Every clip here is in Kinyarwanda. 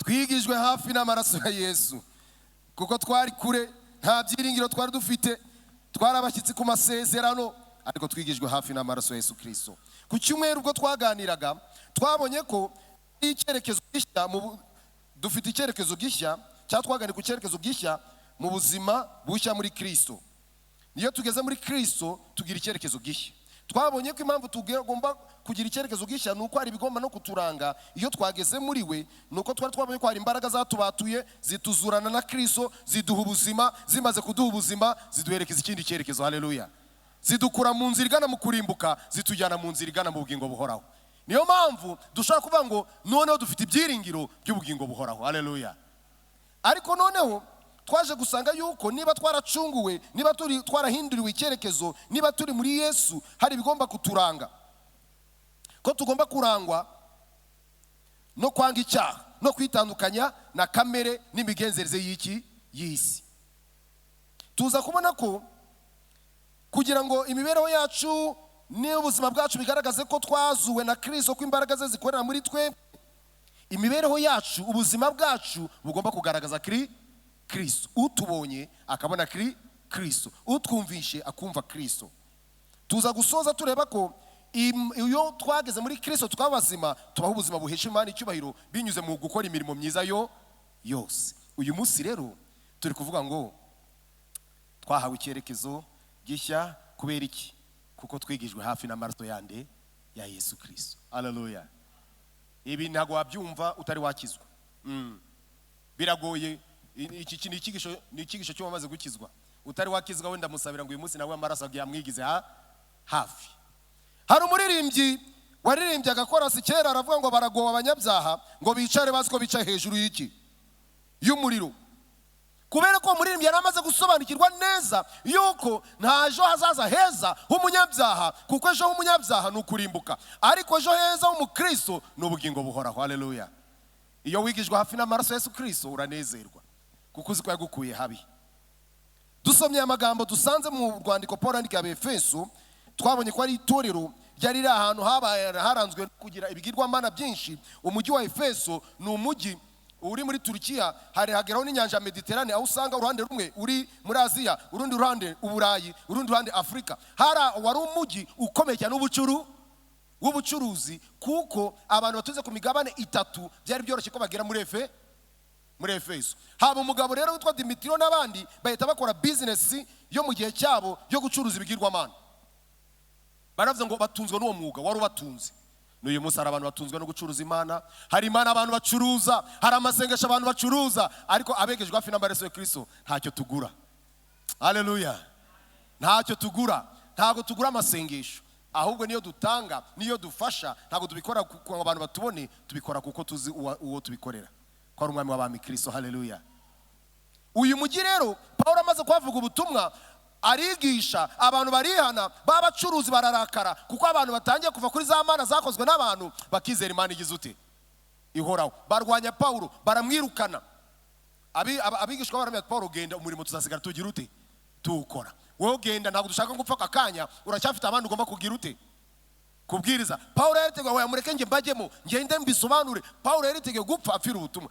twigijwe hafi n'amaraso ya Yesu, kuko twari kure nta byiringiro twari dufite, twarabashyitsi ku masezerano, ariko twigijwe hafi n'amaraso ya Yesu Kristo. Ku cyumweru ubwo twaganiraga twabonye ko icyerekezo gishya dufite icyerekezo gishya, cyatwagane ku cyerekezo gishya mu buzima bushya muri Kristo. Niyo tugeze muri Kristo tugira icyerekezo gishya. Twabonye ko impamvu tugomba kugira icyerekezo gishya nuko hari bigomba no kuturanga iyo twageze muri we, nuko twabonye ko hari imbaraga zatubatuye zituzurana na Kristo, ziduha ubuzima, zimaze kuduha ubuzima ziduherekeza ikindi cyerekezo. Haleluya. Zidukura mu nzira igana mu kurimbuka, zitujyana mu nzira igana mu bugingo buhoraho. Niyo mpamvu dushaka kuvuga ngo noneho dufite ibyiringiro by'ubugingo buhoraho. Haleluya. Ariko noneho twaje gusanga yuko niba twaracunguwe, niba twarahinduriwe icyerekezo, niba turi muri Yesu, hari bigomba kuturanga, ko tugomba kurangwa no kwanga icyaha, no kwitandukanya na kamere n'imigenzereze y'isi. Tuza kubona ko kugira ngo imibereho yacu n'ubuzima bwacu bigaragaze ko twazuwe na Kristo, ko imbaraga ze zikorera muri twe, imibereho yacu, ubuzima bwacu bugomba kugaragaza Kristo. Utubonye akabona Kristo, utwumvishe akumva Kristo. Tuza gusoza tureba ko iyo twageze muri Kristo twabazima, tubaho ubuzima buhesha Imana icyubahiro binyuze mu gukora imirimo myiza yose. Uyu munsi rero turi kuvuga ngo twahawe icyerekezo gishya. Kubera iki? Kuko twigijwe hafi n'amaraso yande ya Yesu Kristo. Haleluya. Ibi ntago wabyumva utari wakizwa. Biragoye. Iki ni icyigisho cyo bamaze gukizwa. Utari wakizwa wenda musabira ngo uyu munsi nawe amaraso yamwigize hafi. Hari umuririmbyi waririmbye agakorasi kera aravuga ngo baragowe abanyabyaha ngo bicare bazi ko bicaye hejuru y'umuriro. Kubera ko umuririmbyi yari amaze gusobanukirwa neza yuko nta ejo hazaza heza h'umunyabyaha, kuko ejo h'umunyabyaha ni ukurimbuka, ariko ejo heza h'umukristo ni ubugingo buhoraho. Haleluya. Iyo wigijwe hafi n'amaraso ya Yesu Kristo uranezerwa, kuko uzi ko yagukuye habi. Dusomye amagambo dusanze mu rwandiko Paul yandikiye Abefeso, twabonye ko ari itorero ryari riri ahantu haranzwe kugira ibigirwamana byinshi. Umujyi wa Efeso ni umujyi uri muri Turukiya, hageraho n'inyanja Mediterane, aho usanga uruhande rumwe uri muri Aziya, urundi ruhande Uburayi, urundi ruhande Afrika. Wari umujyi ukomeye cyane w'ubucuruzi, kuko abantu batuze ku migabane itatu byari byoroshye ko bagera muri Efeso. Haba umugabo rero witwa Dimitrio n'abandi bahita bakora business yo mu gihe cyabo yo gucuruza ibigirwamana. Baravuze ngo batunzwe n'uwo mwuga wari ubatunze. N'uyu munsi hari abantu batunzwe no gucuruza Imana, hari Imana abantu bacuruza, hari amasengesho abantu bacuruza, ariko abegejwe hafi n'amaraso ya Kristo ntacyo tugura. Haleluya. Ntacyo tugura. Ntago tugura amasengesho, ahubwo niyo dutanga, niyo dufasha. Ntago tubikora kuko abantu batubone, tubikora kuko tuzi uwo tubikorera, ko ari umwami w'abami Kristo. Haleluya. Uyu mujyi rero Paulo amaze kuvuga ubutumwa, arigisha abantu barihana, babacuruzi bararakara, kuko abantu batangiye kuva kuri za mana zakozwe n'abantu bakizera Imana igize ute ihoraho. Barwanya Paulo, baramwirukana. Abigishwa baramya Paulo, genda, umurimo tuzasigara tugira ute tuwukora. Wowe genda, ntabwo dushaka gupfa akanya, uracyafite abantu ugomba kugira ute kubwiriza. Paulo yariteguye yamureke nge mbajyemo ngende mbisobanure. Paulo yariteguye gupfa apfira ubutumwa.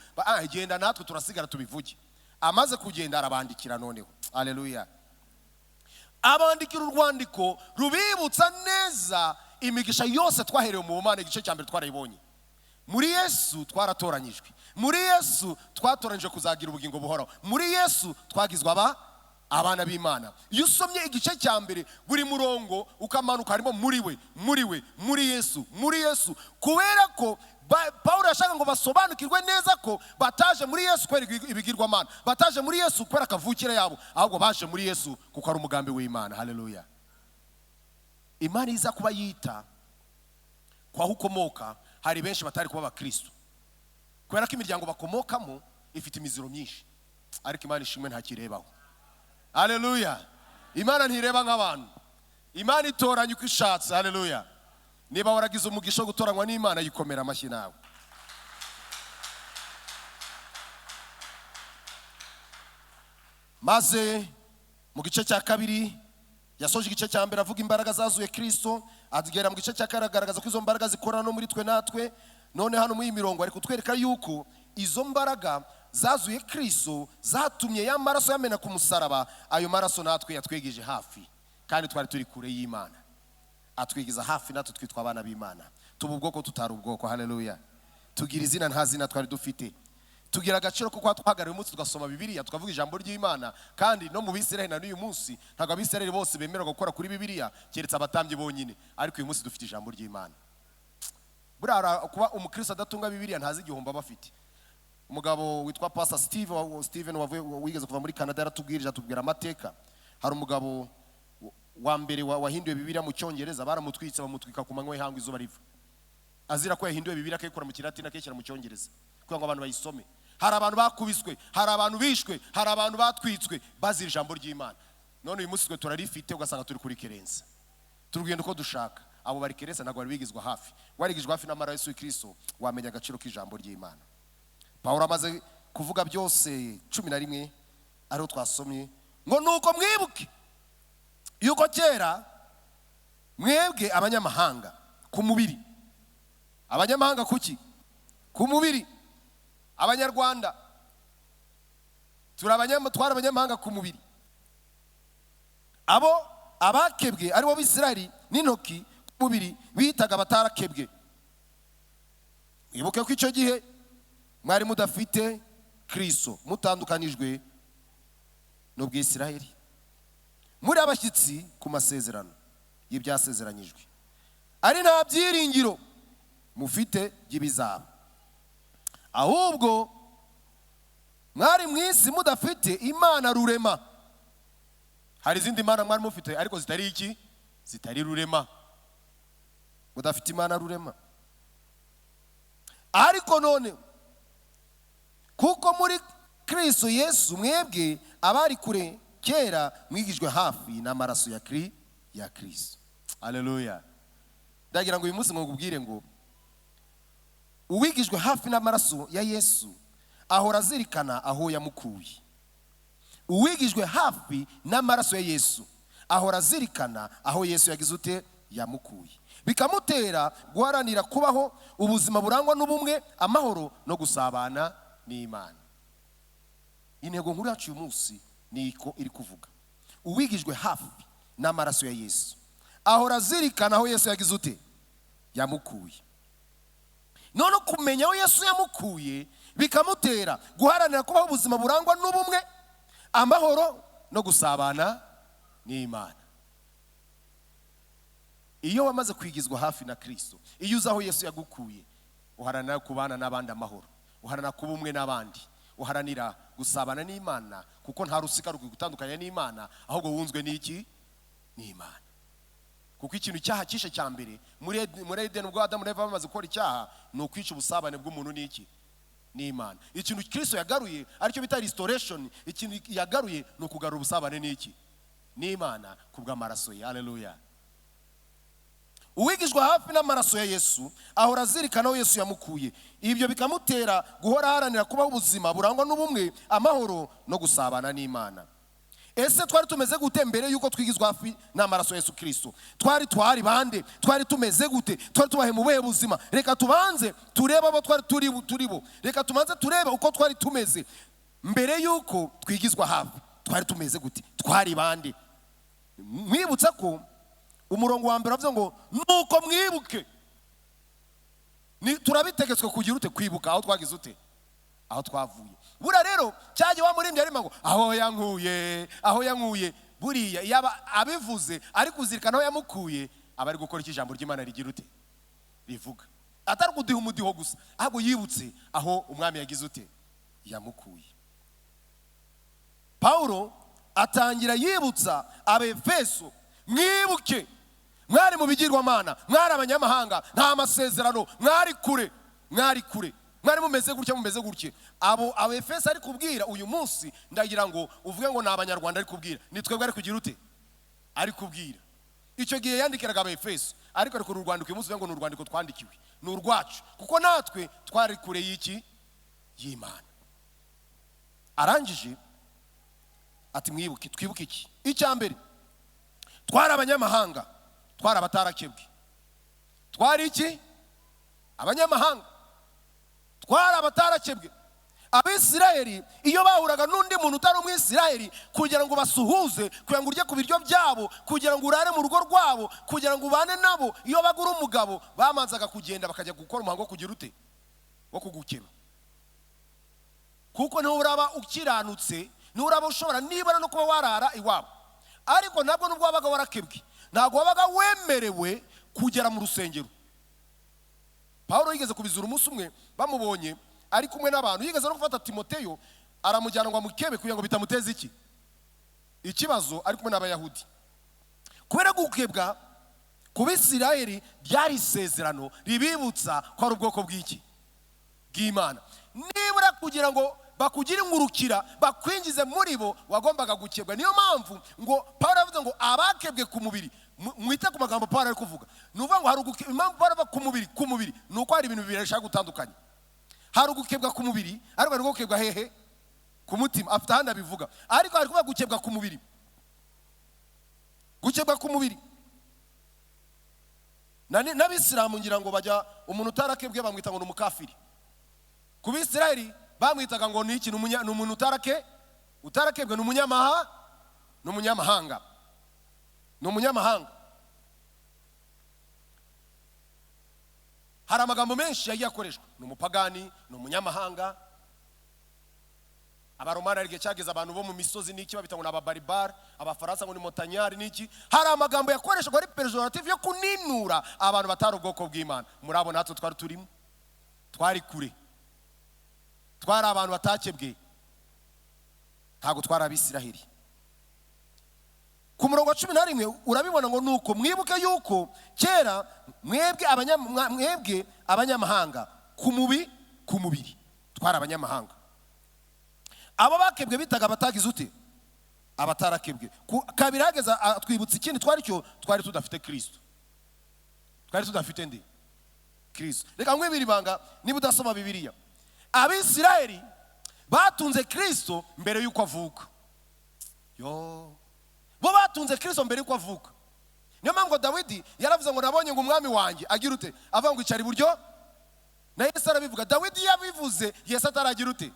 Genda natwe turasigara tubivuge. Amaze kugenda arabandikira noneho. Haleluya. Abandikira urwandiko rubibutsa neza imigisha yose twaherewe mu Mana. Igice cya mbere twarayibonye. Muri Yesu twaratoranyijwe, muri Yesu twatoranije kuzagira ubugingo buhoraho, muri Yesu twagizwe abana b'Imana. Iyo usomye igice cya mbere buri murongo ukamanuka harimo muri Yesu, kubera ko Paulo yashaka ngo basobanukirwe neza ko bataje muri Yesu kubera ibigirwamana, bataje muri Yesu kubera kavukire yabo, ahubwo baje muri Yesu kuko ari umugambi w'Imana. Haleluya. Imana iza kuba yita kwa ukomoka, hari benshi batari kuba abakristo kubera ko imiryango bakomokamo ifite imiziro myinshi, ariko Imana ishimwe ntakirebaho. Haleluya. Imana ntireba nk'abantu, Imana itoranya uko ishatse. Haleluya. Niba waragize umugisha wo gutoranywa n'Imana, yikomera amashyi nawe. Maze mu gice cya kabiri yasoje igice cya mbere avuga imbaraga zazuye Kristo, agera mu gice cya kabiri agaragaza ko izo mbaraga zikorana no muri twe natwe. None hano muri mirongo ari kutwereka yuko izo mbaraga zazuye Kristo zatumye ya maraso yamena ku musaraba. Ayo maraso natwe yatwegeje hafi, kandi twari turi kure y'Imana. Atwigiza hafi, natwe twitwa abana b'Imana. Tuba ubwoko tutari ubwoko. Haleluya. Tugira izina nta zina twari dufite. Tugira agaciro kuko twahagarariye umunsi tugasoma Bibiliya tukavuga ijambo ry'Imana. Kandi no mu Bisirayeli na n'uyu munsi ntabwo Abisirayeli bose bemererwa gukora kuri Bibiliya keretse abatambyi bonyine, ariko uyu munsi dufite ijambo ry'Imana. Burara kuba umukristo adatunga Bibiliya ntazi igihombo bafite. Umugabo witwa Pastor Steven wigeze kuva muri Canada yaratubwirije, atubwira amateka. Hari umugabo wa mbere wahinduye Bibiliya mu Cyongereza, baramutwitse bamutwika ku manywa y'ihangwe izuba riva, azira ko yahinduye Bibiliya akayikora mu Kilatini akayishyira mu Cyongereza kugira ngo abantu bayisome. Hari abantu bakubiswe, hari abantu bishwe, hari abantu batwitswe bazira ijambo ry'Imana. None uyu munsi twe turarifite, ugasanga turi kuri kerensa, turugenda uko dushaka. Abo bari kerensa ntabwo bari bigizwa hafi. Warigijwe hafi n'amara Yesu Kristo, wamenya agaciro k'ijambo ry'Imana. Pawulo amaze kuvuga byose 11 ariho twasomye ngo nuko mwibuke yuko kera mwebwe abanyamahanga ku mubiri. Abanyamahanga kuki? Ku mubiri. Abanyarwanda twari abanyamahanga ku mubiri. Abo abakebwe aribo Bisirayeli n'intoki ku mubiri bitaga batarakebwe. Wibuke ko icyo gihe mwari mudafite Kristo, mutandukanijwe n'Ubwisirayeli, muri abashyitsi ku masezerano y'ibyasezeranyijwe, ari nta byiringiro mufite by'ibizaba, ahubwo mwari mu isi mudafite Imana rurema. Hari izindi mana mwari mufite ariko zitari iki? Zitari rurema. Mudafite Imana rurema. Ariko none kuko muri Kristo Yesu mwebwe abari kure kera mwigijwe hafi n'amaraso ya Kristo. Haleluya. Ndagira ngo uyu munsi nkubwire ngo uwigijwe hafi n'amaraso ya Yesu ahora azirikana aho yamukuye. Uwigijwe hafi n'amaraso ya Yesu ahora azirikana aho Yesu yagize ute? Yamukuye. Bikamutera guharanira kubaho ubuzima burangwa n'ubumwe, amahoro no gusabana n'Imana. Intego nkuru yacu uyu munsi niko iri kuvuga. Uwigijwe hafi n'amaraso ya Yesu ahora azirikana aho Yesu yagize ute? Yamukuye. None kumenya aho Yesu yamukuye bikamutera guharanira kubaho ubuzima burangwa n'ubumwe, amahoro no gusabana n'Imana. Iyo wamaze kwigizwa hafi na Kristo, iyo uzi aho Yesu yagukuye, uharanira kubana n'abandi amahoro, uharanira kuba umwe n'abandi, uharanira gusabana n'Imana, kuko nta rusika rugutandukanya n'Imana, ahubwo wunzwe n'iki? N'Imana. Kuko ikintu cyaha kishe cya mbere muri Edeni ubwo Adamu na Eva bamaze gukora icyaha, ni ukwica ubusabane bw'umuntu n'iki? N'Imana. Ikintu Kristo yagaruye aricyo bita restoration, ikintu yagaruye ni ukugarura ubusabane n'iki? N'Imana kubw'amaraso ye. Haleluya. Uwigijwe hafi n'amaraso ya Yesu ahora azirikana aho Yesu yamukuye. Ibyo bikamutera guhora haranira kubaho ubuzima burangwa n'ubumwe, amahoro no gusabana n'Imana. Ese twari tumeze gute mbere yuko twigizwa hafi n'amaraso ya Yesu Kristo? Twari bande? Twari tumeze gute? Twari tubahe mu buhe buzima? Reka tubanze turebe abo twari turibo. Reka tubanze turebe uko twari tumeze mbere yuko twigizwa hafi. Twari tumeze gute? Twari bande? Mwibutsa ko umurongo wa mbere avuze ngo nuko mwibuke. Turabitegetswe kugira ute? Kwibuka aho twagize ute? Aho twavuye. Bura rero cyaje wamurimbye arimo ngo aho yankuye. Buriya yaba abivuze ari kuzirikana aho yamukuye, abari gukora iki ijambo ry'Imana rigira ute? Rivuga. Atari kudiha umudiho gusa, ahubwo yibutse aho umwami yagize ute? Yamukuye. Paulo atangira yibutsa Abefeso, mwibuke mwari mu bigirwamana, mwari abanyamahanga, nta masezerano, mwari kure. Mwari mumeze gutya. Abo Abefeso ari kubwira uyu munsi, ndagira ngo uvuge ngo ni Abanyarwanda ari kubwira, ni twebwe ari kugira ute? Ari kubwira. Icyo gihe yandikiraga Abefeso, ariko ariko urwandiko uyu munsi uvuge ngo ni urwandiko twandikiwe, ni urwacu, kuko natwe twari kure y'iki? Y'Imana. Arangije ati mwibuke. Twibuke iki? Icya mbere, twari abanyamahanga, twari abatarakebwe. Twari iki? Abanyamahanga, twari abatarakebwe. Abisirayeli iyo bahuraga n'undi muntu utari umwisirayeli kugira ngo basuhuze, kugira ngo urye ku biryo byabo, kugira ngo urare mu rugo rwabo, kugira ngo ubane nabo, iyo bagura umugabo bamanzaga kugenda bakajya gukora umuhango wo kugira ute, wo kugukeba. Kuko niho uraba ukiranutse, niho uraba ushobora nibara no kuba warara iwabo. Ariko nabwo nubwo wabaga warakebwe, ntabwo wabaga wemerewe kugera mu rusengero. Pawulo yigeze kubizura umunsi umwe, bamubonye ari kumwe n'abantu, yigeze no gufata Timoteyo aramujyana ngo amukebe kugira ngo bitamuteza iki ikibazo, ari kumwe n'Abayahudi. Kubera gukebwa ku Bisirayeli byari isezerano ribibutsa ko ari ubwoko bw'iki, bw'Imana. Nibura kugira ngo bakugire ingurukira bakwinjize muri bo wagombaga gukebwa. Niyo mpamvu ngo Pawulo yavuze ngo abakebwe ku mubiri, mwite ku magambo Pawulo ari kuvuga, nuvuga ngo hari impamvu Pawulo ava ku mubiri nuko hari ibintu bibiri ashaka gutandukanya. Hari ugukebwa ku mubiri, ariko hari gukebwa hehe, ku mutima. Afite ahandi abivuga, ariko hari kuba gukebwa ku mubiri. Gukebwa ku mubiri n'Abisilamu ngira ngo bajya, umuntu utarakebwe bamwita ngo ni umukafiri. Ku Bisirayeli bamwitaga ngo ni iki, ni umuntu utarakebwe, ni umunyamahanga. Hari amagambo menshi yagiye akoreshwa, ni umupagani, ni umunyamahanga. Abaromani ari cyageza abantu bo mu misozi n'iki babita ngo n'ababaribari, Abafaransa ngo ni motanyari n'iki. Hari amagambo yakoreshwa ari pejorative yo kuninura abantu batari ubwoko bw'Imana. Murabo natwe twari turimo, twari kure, twari abantu batakebwe, ntabwo twari Abisirayeli. Ku murongo wa 11 urabibona ngo nuko mwibuke yuko kera mwebwe abanyamahanga ku mubiri twari abanyamahanga. Abo bakebwe bitaga abatagize ute, abatarakebwe. Kabiri hageza twibutse ikindi twari tudafite Kristo. Twari tudafite ndi Kristo. Reka mwibiri banga niba udasoma Bibiliya. Abisirayeli batunze Kristo mbere yuko avuka. Bo batunze Kristo mbere yuko avuka. Niyo mpamvu Dawidi yaravuze ngo nabonye ngo umwami wanjye agira ute, avuga ngo icara iburyo. Na Yesu arabivuga, Dawidi yabivuze Yesu ataragira ute,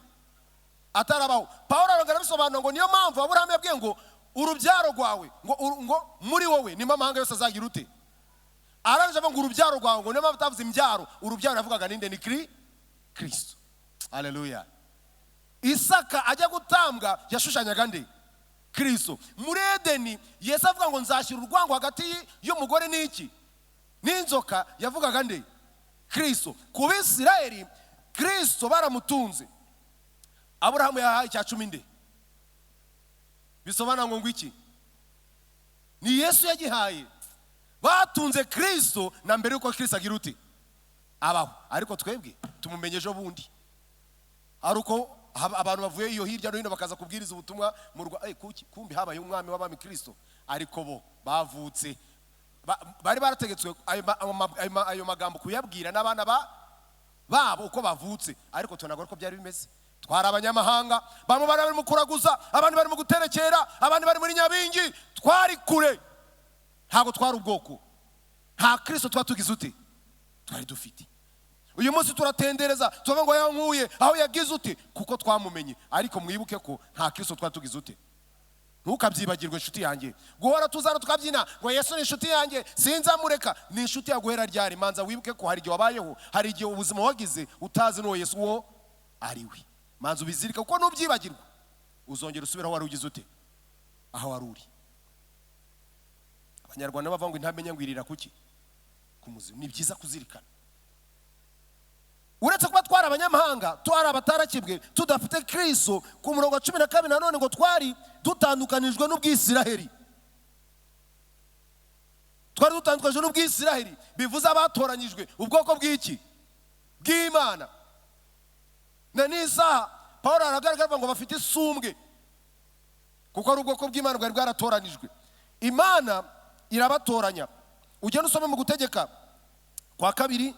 atarabaho. Pawulo arabisobanura ngo niyo mpamvu Aburahamu yabwiye ngo urubyaro rwawe ngo muri wowe ni amahanga yose azagira ute. Arangije avuga ngo urubyaro rwawe, ngo niyo mpamvu atavuze imbyaro, urubyaro yavugaga ninde, ni Kristo. Haleluya. Isaka ajya gutambwa yashushanyaga nde, Kristo. Muri Edeni Yesu avuga ngo nzashyira urwango hagati y'umugore n'iki, n'inzoka, yavugaga nde, Kristo. Ku Bisirayeli Kristo baramutunze. Aburahamu yahaye icya 10 nde, bisobanura ngo iki, ni Yesu yagihaye. Batunze Kristo na mbere yuko Kristo agira ute, abaho. Ariko twebwe tumumenyeje bundi, aruko abantu bavuye iyo hirya no hino bakaza kubwiriza ubutumwa mu kumbi habaye umwami w'abami Kristo. Ariko bo bavutse bari barategetswe ayo magambo kuyabwira n'abana babo uko bavutse. Ariko tunagora ko byari bimeze. Twari abanyamahanga, bamwe bari mu kuraguza, abandi bari mu guterekera, abandi bari muri nyabingi. Twari kure, ntabwo twari ubwoko. Nta Kristo twatugize ute twari dufite. Uyu munsi turatendereza tuvuga ngo yankuye aho yagize ute, kuko twamumenye. Ariko mwibuke ko nta Kristo twatugize ute. Ntukabyibagirwe inshuti yanjye. Guhora tuzana tukabyina ngo Yesu ni inshuti yanjye sinzamureka, ni inshuti yaguhera ryari? Manza wibuke ko hari igihe wabayeho, hari igihe ubuzima wagize utazi n'uwo Yesu uwo ari we. Manza ubizirika, kuko nubyibagirwa uzongera usubira aho wari ugize ute, aho wari uri. Abanyarwanda bavuga ngo intamenya ngwirira kuki ku muzimu. Ni byiza kuzirikana. Uretse kuba twari abanyamahanga, twari abatarakebwe, tudafite Kristo, ku murongo wa 12 nanone ngo twari dutandukanijwe n'Ubwisirayeli. Twari dutandukanijwe n'Ubwisirayeli, bivuze abatoranyijwe, ubwoko bw'iki, bw'Imana. Na nisa Pawulo aragaragaza ngo bafite isumbwe, kuko ari ubwoko bw'Imana bwari bwaratoranijwe. Imana irabatoranya. Ugenda usome mu Gutegeka kwa 2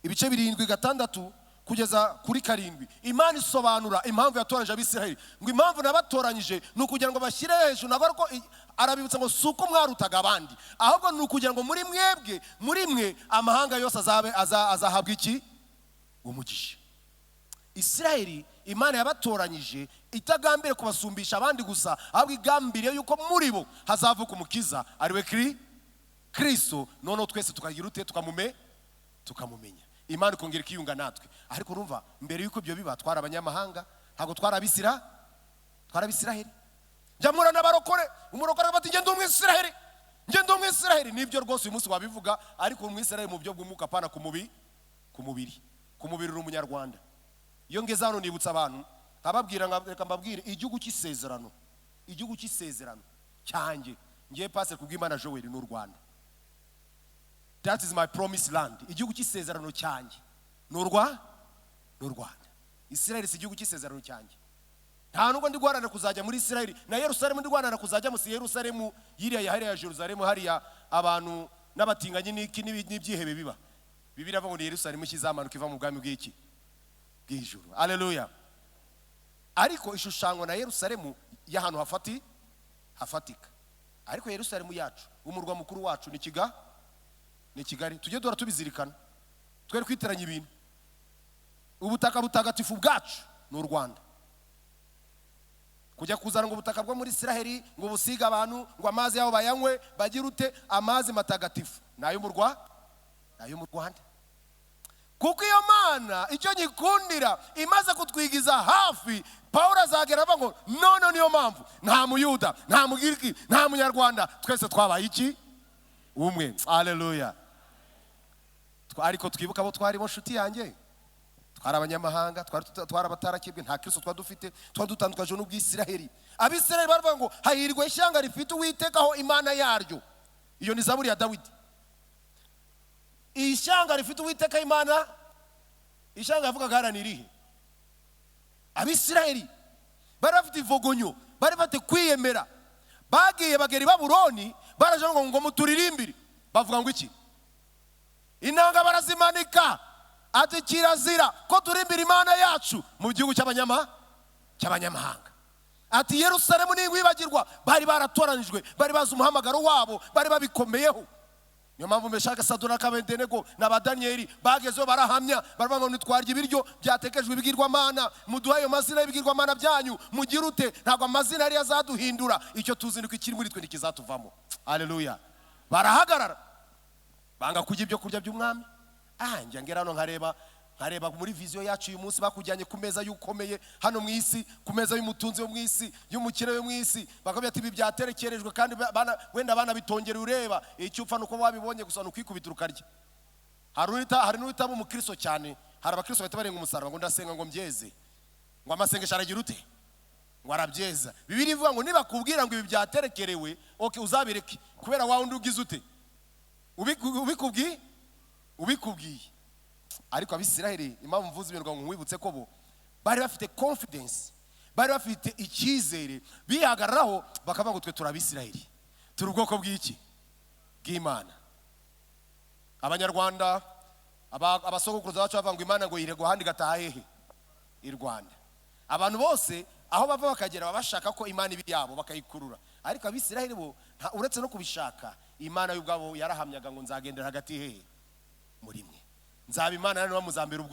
ibice 7-6 kugeza kuri 7. Imana isobanura impamvu yatoranije Abisirayeli, ngo impamvu nabatoranyije ni ukugira ngo bashyire hejuru. Ntabwo ariko arabibutsa ngo suko mwarutaga abandi, ahubwo ni ukugira ngo muri mwe amahanga yose azahabwa iki, umugisha. Isiraheli Imana yabatoranyije itagambire kubasumbisha abandi gusa, ahubwo igambiriye yuko muri bo hazavuka umukiza ariwe Kristo, noneho twese tukagira ute tukamumenya. Imana ikongera ikiyunga natwe. Ariko urumva mbere yuko ibyo biba twari abanyamahanga, ntabwo twari Abisiraheli. Njamura n'abarokore, umurokore bati nge ndi umwisiraheli, nibyo rwose uyu munsi wabivuga, ariko umwisiraheli mu byo bw'umwuka pana ku mubiri uri umunyarwanda. Iyo ngeze hano nibutsa abantu nkababwira reka mbabwire igihugu cy'isezerano cyanjye ngiye Pastor kubw'Imana Joel n'u Rwanda. That is my promised land. Igihugu cy'isezerano cyanjye n'u Rwanda. Isiraheli si igihugu cy'isezerano cyanjye. Nta nubwo ndi guharanira kuzajya muri Isiraheli, na Yerusalemu ndi guharanira kuzajya mu Yerusalemu yiriya yahariya Jerusalemu hariya abantu n'abatinganyi n'ibyihebe biba. Bibiliya avuga ngo Yerusalemu kizamanuka iva mu bwami bw'ijuru. Haleluya. Ariko ishushanyo na Yerusalemu y'ahantu hafatika. Ariko Yerusalemu yacu, umurwa mukuru wacu ni Kigali. Tujye dora tubizirikana. Twere kwiteranya ibintu. Ubutaka butagatifu bwacu n'u Rwanda. Kujya kuzana ngo ubutaka bwo muri Isiraheli ngo busiga abantu ngo amazi yabo bayanywe bagira ute, amazi matagatifu nayo mu Rwanda. Kuko iyo Mana icyo nyikundira imaze kutwigiza hafi, Paulo azagera avuga ngo none niyo mpamvu nta muyuda, nta mugiriki, nta munyarwanda, twese twabaye iki? Umwe. Haleluya. Ariko twibuka abo twari bo nshuti yanjye, twari abanyamahanga, twari abatarakebwe, nta Kristo twadufite, twadutandukanye n'ubw'Isiraheli. Abisiraheli baravuga ngo hahirwe ishyanga rifite Uwitekaho Imana yaryo. Iyo ni Zaburi ya Dawidi. Ishyanga rifite Uwiteka Imana, ishyanga yavugaga hara nirihe? Abisiraheli bari bafite ivogonyo, bari bafite kwiyemera. Bagiye bagera i Babuloni, baraje ngo muturirimbire, bavuga ngo iki? Inanga barazimanika, ati kirazira ko turimbira Imana yacu mu gihugu cy'abanyamahanga. Ati Yerusalemu ningwibagirwa, bari baratoranijwe, bari bazi umuhamagaro wabo, bari babikomeyeho. Niyo mpamvu Meshaki, Saduraka, Abedenego na Danieli bagezeho barahamya, baravuga ngo nitwarya ibiryo byatekejwe ibigirwamana, muduha ayo mazina y'ibigirwamana byanyu, mugira ute? Ntabwo amazina yari azaduhindura, icyo tuzi ni ko ikiri muri twe nikizatuvamo. Haleluya. Barahagarara banga kujya ibyo kurya by'umwami. Njya ngera hano nkareba muri viziyo yacu uyu munsi bakujyanye ku meza y'ukomeye hano mu isi, ku meza y'umutunzi wo mu isi, y'umukire wo mu isi, bakabya ati ibi byaterekerejwe kandi wenda abana bitongera ureba, icyo upfa nuko wabibonye gusa nukwikubita ukarya. Hari n'uwitaba umukristo cyane, hari abakristo bahita barenga umusaraba ngo ndasenga ngo mbyeze, ngo amasengesho aragira ute? Ngo arabyeza. Bibiliya ivuga ngo niba kubwira ngo ibi byaterekerewe, okay uzabireke, kubera wawe undi ugize ute? Ubikubwiye. Ariko Abisiraheli impamvu mvuze ibintu ngo mwibutse ko bo bari bafite confidence, bari bafite icyizere, bihagararaho bakavuga ngo twe turi Abisiraheli, turi ubwoko bw'Imana. Abanyarwanda abasogokuruza bacu bavuga ngo Imana ngo yirego handi gataha hehe? I Rwanda. Abantu bose aho bava bakagera bashaka ko Imana ibi yabo bakayikurura. Ariko Abisiraheli bo uretse no kubishaka, Imana y'ubwabo yarahamyaga ngo nzagendera hagati hehe? Muri mwe. Nzaba Imana nane bamuzambira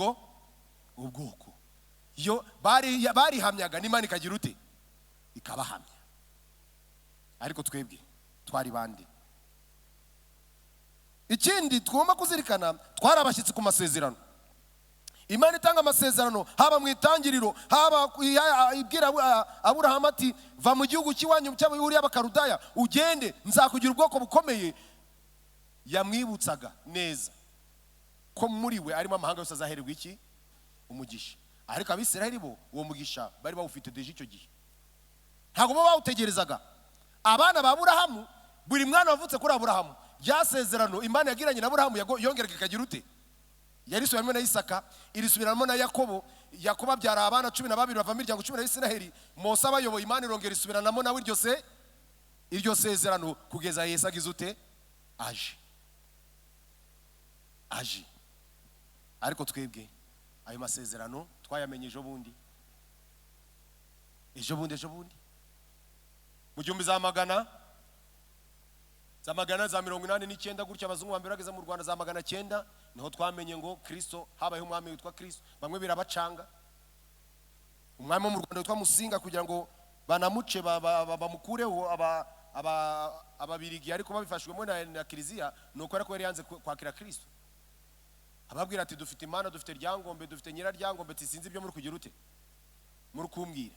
ubwoko. Yo barihamyaga n'Imana ikagira ute? Ikabahamya. Ariko twebwe twari bande? Ikindi tugomba kuzirikana, twari abashyitsi ku masezerano. Imana itanga amasezerano haba mu itangiriro, haba ibwira Aburahamu ati va mu gihugu cy'iwanyu cy'Abahuriya Abakarudaya ugende nzakugira ubwoko bukomeye. Yamwibutsaga neza ko muri we arimo amahanga yose azahererwa iki? Umugisha. Ariko Abisiraheli bo uwo mugisha bari bawufite deje icyo gihe, ntabwo bo bawutegerezaga. Abana ba Aburahamu, buri mwana wavutse kuri Aburahamu, ryasezerano Imana yagiranye na Aburahamu yongeraga ikagira ute? Yarisubiramo na Isaka, irisubiramo na Yakobo. Yakobo abyara abana 12 bava mu miryango 10 ya Isiraheli. Mose abayoboye, Imana irongera isubiranamo nawe iryo sezerano kugeza Yesu agize ute? Aje. Ariko twebwe ayo masezerano twayamenye ejo bundi mu gihumbi za magana za 89 gutya abazungu bambere bageze mu Rwanda za 900 niho twamenye ngo Kristo habaye umwami witwa Kristo. Bamwe birabacanga umwami wo mu Rwanda witwa Musinga kugira ngo banamuce bamukureho ababirigi ariko babifashwemo na kiliziya nuko ariko yari yanze kwakira Kristo. Ababwira ati dufite imana, dufite ryangombe, dufite nyiraryangombe, tisinzi ibyo muri kugira ute muri kumbwira.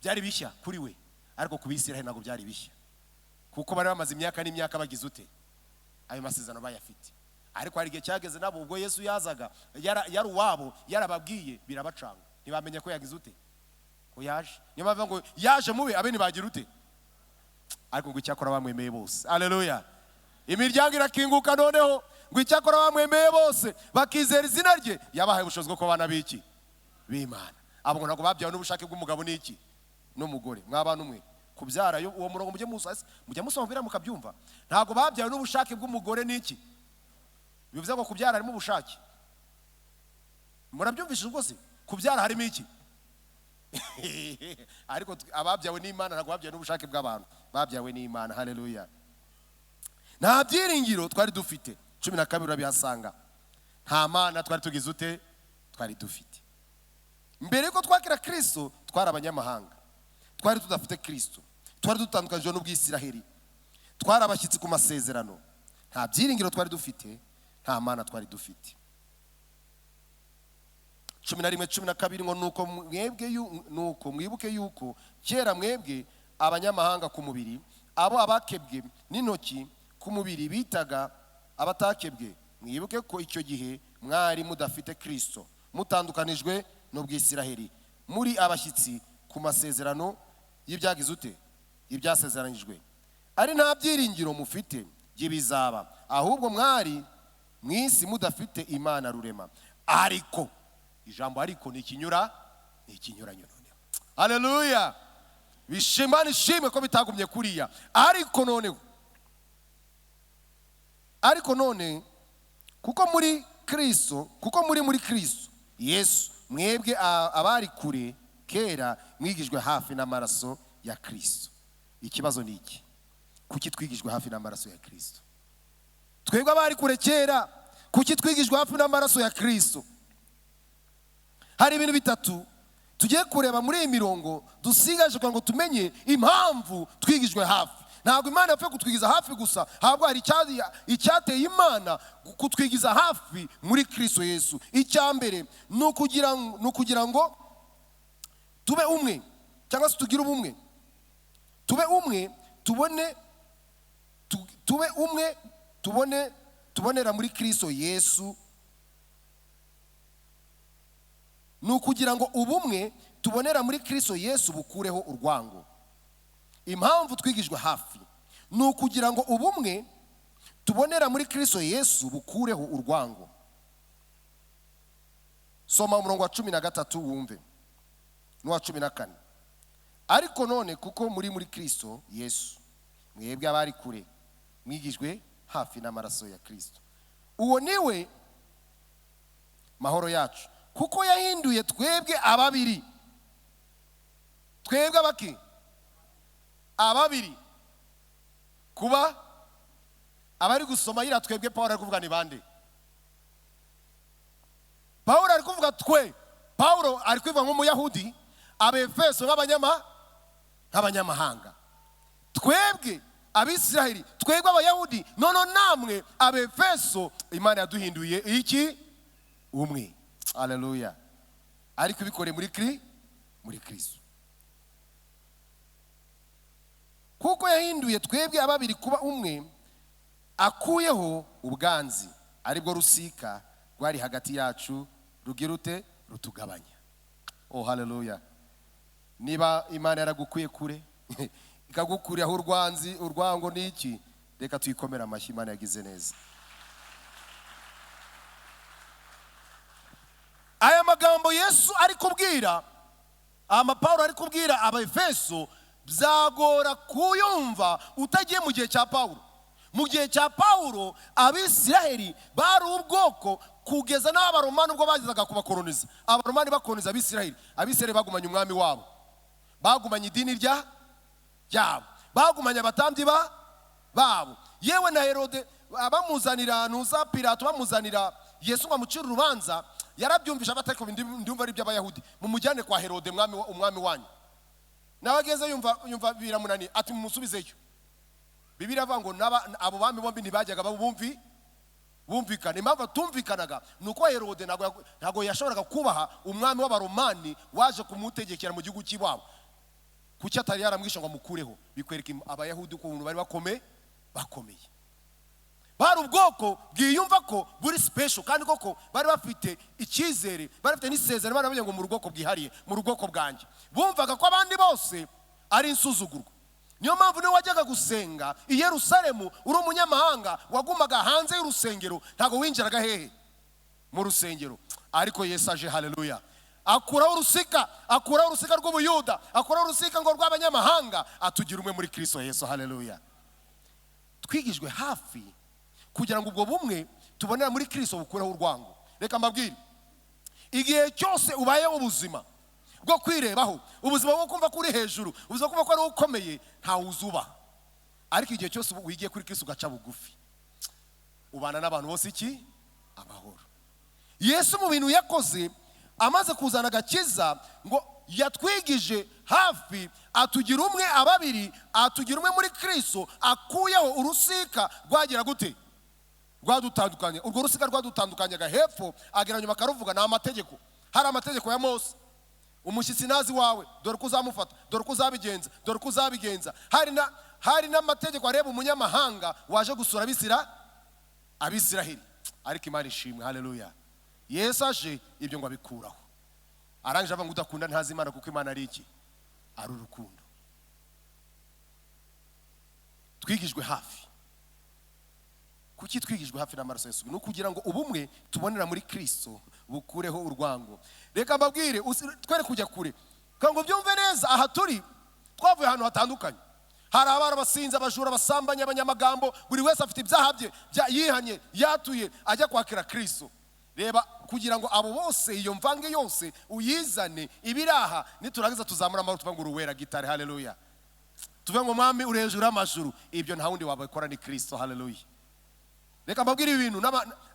Byari bishya kuri we, ariko ku Bisiraheli ntabwo byari bishya, kuko bari bamaze imyaka n'imyaka bagize ute ayo masezerano bayafite. Ariko hari igihe cyageze nabo ubwo Yesu yazaga yari uwabo, yarababwiye birabacanga, ntibamenye ko yagize ute ko yaje. Niyo mpamvu ngo yaje mube abe ntibagira ute, ariko ngo icyakora bamwemeye bose. Haleluya. Imiryango irakinguka noneho ngo icyakora bamwemeye bose bakizera izina rye, yabahaye ubushobozi bwo kuba abana b'iki b'Imana. Abo ngo ntabwo babyawe n'ubushake bw'umugabo n'iki n'umugore. Mwabana umwe kubyara uwo murongo mujye musomvira mukabyumva. Ntabwo babyawe n'ubushake bw'umugore n'iki, bivuze ngo kubyara harimo ubushake. Murabyumvishije rwose, kubyara harimo iki ariko ababyawe n'Imana ntabwo babyawe n'ubushake bw'abantu, babyawe n'Imana. Haleluya. Nta byiringiro twari dufite, 12 urabihasanga. Nta mana twari tugize ute twari dufite. Mbere yuko twakira Kristo twari abanyamahanga, twari tudafite Kristo, twari dutandukanijwe n'Ubwisiraheli, twari abashyitsi ku masezerano. Nta byiringiro twari dufite, nta mana twari dufite. 11:12 ngo nuko mwibuke yuko kera mwebwe abanyamahanga ku mubiri, abo abakebwe n'intoki ku mubiri bitaga abatakebwe, mwibuke ko icyo gihe mwari mudafite Kristo, mutandukanijwe n'Ubwisiraheli, muri abashyitsi ku masezerano y'ibyagize ute ibyasezeranijwe, ari nta byiringiro mufite by'ibizaba, ahubwo mwari mwisi mudafite Imana rurema. Ariko ijambo ariko ni ikinyuranyo noneho. Haleluya. Bishimane ishimwe ko bitagumye kuriya. Ariko none kuko muri Kristo Yesu, mwebwe abari kure kera mwigijwe hafi n'amaraso ya Kristo. Ikibazo ni iki? Kuki twigijwe hafi n'amaraso ya Kristo? Twebwe abari kure kera, kuki twigijwe hafi n'amaraso ya Kristo? Hari ibintu bitatu tugiye kureba muri iyi mirongo dusigaje kugira ngo tumenye impamvu twigijwe hafi. Ntabwo Imana yapfuye kutwigiza hafi gusa, ahubwo hari icyateye Imana kutwigiza hafi muri Kristo Yesu. Icya mbere ni ukugira ngo tube umwe, cyangwa se tugire ubumwe. Tube umwe tubonera muri Kristo Yesu. Ni ukugira ngo ubumwe tubonera muri Kristo Yesu bukureho urwango. Impamvu twigijwe hafi ni ukugira ngo ubumwe tubonera muri Kristo Yesu bukureho urwango. Soma umurongo wa 13 wumve n'uwa 14. Ariko none kuko muri Kristo Yesu, mwebwe abari kure mwigijwe hafi n'amaraso ya Kristo. Uwo niwe mahoro yacu, kuko yahinduye twebwe ababiri. Twebwe abaki ababiri kuba abari gusoma yira twebwe. Paulo ari kuvuga ni bande? Paulo ari kuvuga twe. Paulo ari kuvuga nk'Umuyahudi, Abefeso nk'abanyamahanga. Twebwe Abisiraheli, twebwe Abayahudi, nono namwe Abefeso, Imana yaduhinduye iki umwe. Haleluya. Ariko bikore muri Kristo. Kuko yahinduye twebwe ababiri kuba umwe, akuyeho ubwanzi aribwo rusika rwari hagati yacu, rugirute rutugabanya. Oh haleluya. Niba Imana yaragukuye kure ikagukuriyaho urwango n'iki, reka tuyikomera amashyi. Imana yagize neza. Aya magambo Yesu ari kubwira, Paulo ari kubwira Abefeso, byagora kuyumva utagiye mu gihe cya Paulo. Mu gihe cya Paulo Abisiraheli bari ubwoko kugeza n'Abaromani ubwo bagizaga kubakoloniza. Abaromani bakoloniza Abisiraheli, Abisiraheli bagumanye umwami wabo, bagumanye idini ryabo, bagumanye abatambyi babo. Yewe na Herode bamuzanira Pilato, bamuzanira Yesu ngo amucire urubanza, yarabyumvisha abateko ndumva ari by'abayahudi mumujyane kwa Herode umwami wanyu. Nawe ageze yumva biramunani ati mumusubizeyo. Bibiliya avuga ngo abo bami bombi ntibajyaga bumvikana. Impamvu tumvikanaga nuko Herode ntago yashoboraga kubaha umwami w'abaromani waje kumutegekera mu gihugu cy'iwabo. Kuki atari yaramwishe ngo amukureho? Bikwereka abayahudi ko ubuntu bari bakomeye. Bari ubwoko bwiyumva ko buri special, kandi koko bari bafite icyizere, bari bafite n'isezerano, bari bamenye ngo mu rugoko bwihariye, mu rugoko bwanjye. Bumvaga ko abandi bose ari insuzugurwa. Niyo mpamvu niwe wajyaga gusenga i Yerusalemu uri umunyamahanga, wagumaga hanze y'urusengero, ntago winjiraga hehe mu rusengero. Ariko Yesu aje, haleluya, akuraho urusika rw'ubuyuda, akuraho urusika ngo rw'abanyamahanga, atugira umwe muri Kristo Yesu, haleluya. Twigijwe hafi kugira ngo ubwo bumwe tubonera muri Kristo bukureho urwango. Reka mbabwire, igihe cyose ubayeho ubuzima bwo kwirebaho, ubuzima bwo kumva kuri hejuru, ubuzima kumva ko ari ukomeye, ntawe uzuba. Ariko igihe cyose wigiye kuri Kristo ugaca bugufi, ubana n'abantu bose amahoro. Yesu mu bintu yakoze amaze kuzana agakiza, ngo yatwigije hafi, atugira umwe ababiri, atugira umwe muri Kristo, akuyeho urusika rwagira gute? Rwadutandukanye. Urwo rusika rwadutandukanyaga hepfo, agera nyuma akaruvuga, na amategeko. Hari amategeko ya Mose, umushyitsi nazi wawe, dore ko uzamufata, dore ko uzabigenza, dore ko uzabigenza. Hari n'amategeko areba umunyamahanga waje gusura Abisiraheli. Ariko Imana ishimwe, haleluya, Yesu aje ibyo ngo abikuraho. Arangije avuga ngo udakunda ntazi Imana, kuko Imana ari iki? Ari urukundo. Twigijwe hafi. Kuki twigijwe hafi n'amaraso Yesu? No kugira ngo ubumwe tubonera muri Kristo bukureho urwango. Reka mbabwire, twere kujya kure, ngo byumve neza, aha turi twavuye ahantu hatandukanye. Hari abara basinze, abajura, basambanya, abanyamagambo, buri wese afite ibyaha bye yihanye, yatuye, ajya kwakira Kristo. Reba, kugira ngo abo bose, iyo mvange yose uyizane ibiraha, niturangiza tuzamura amahoro, tuvuga ngo uruwera gitare, haleluya, tuvuga ngo mwami uri hejuru y'amajuru. Ibyo nta wundi wabikora ni Kristo, haleluya. Reka mbabwire ibintu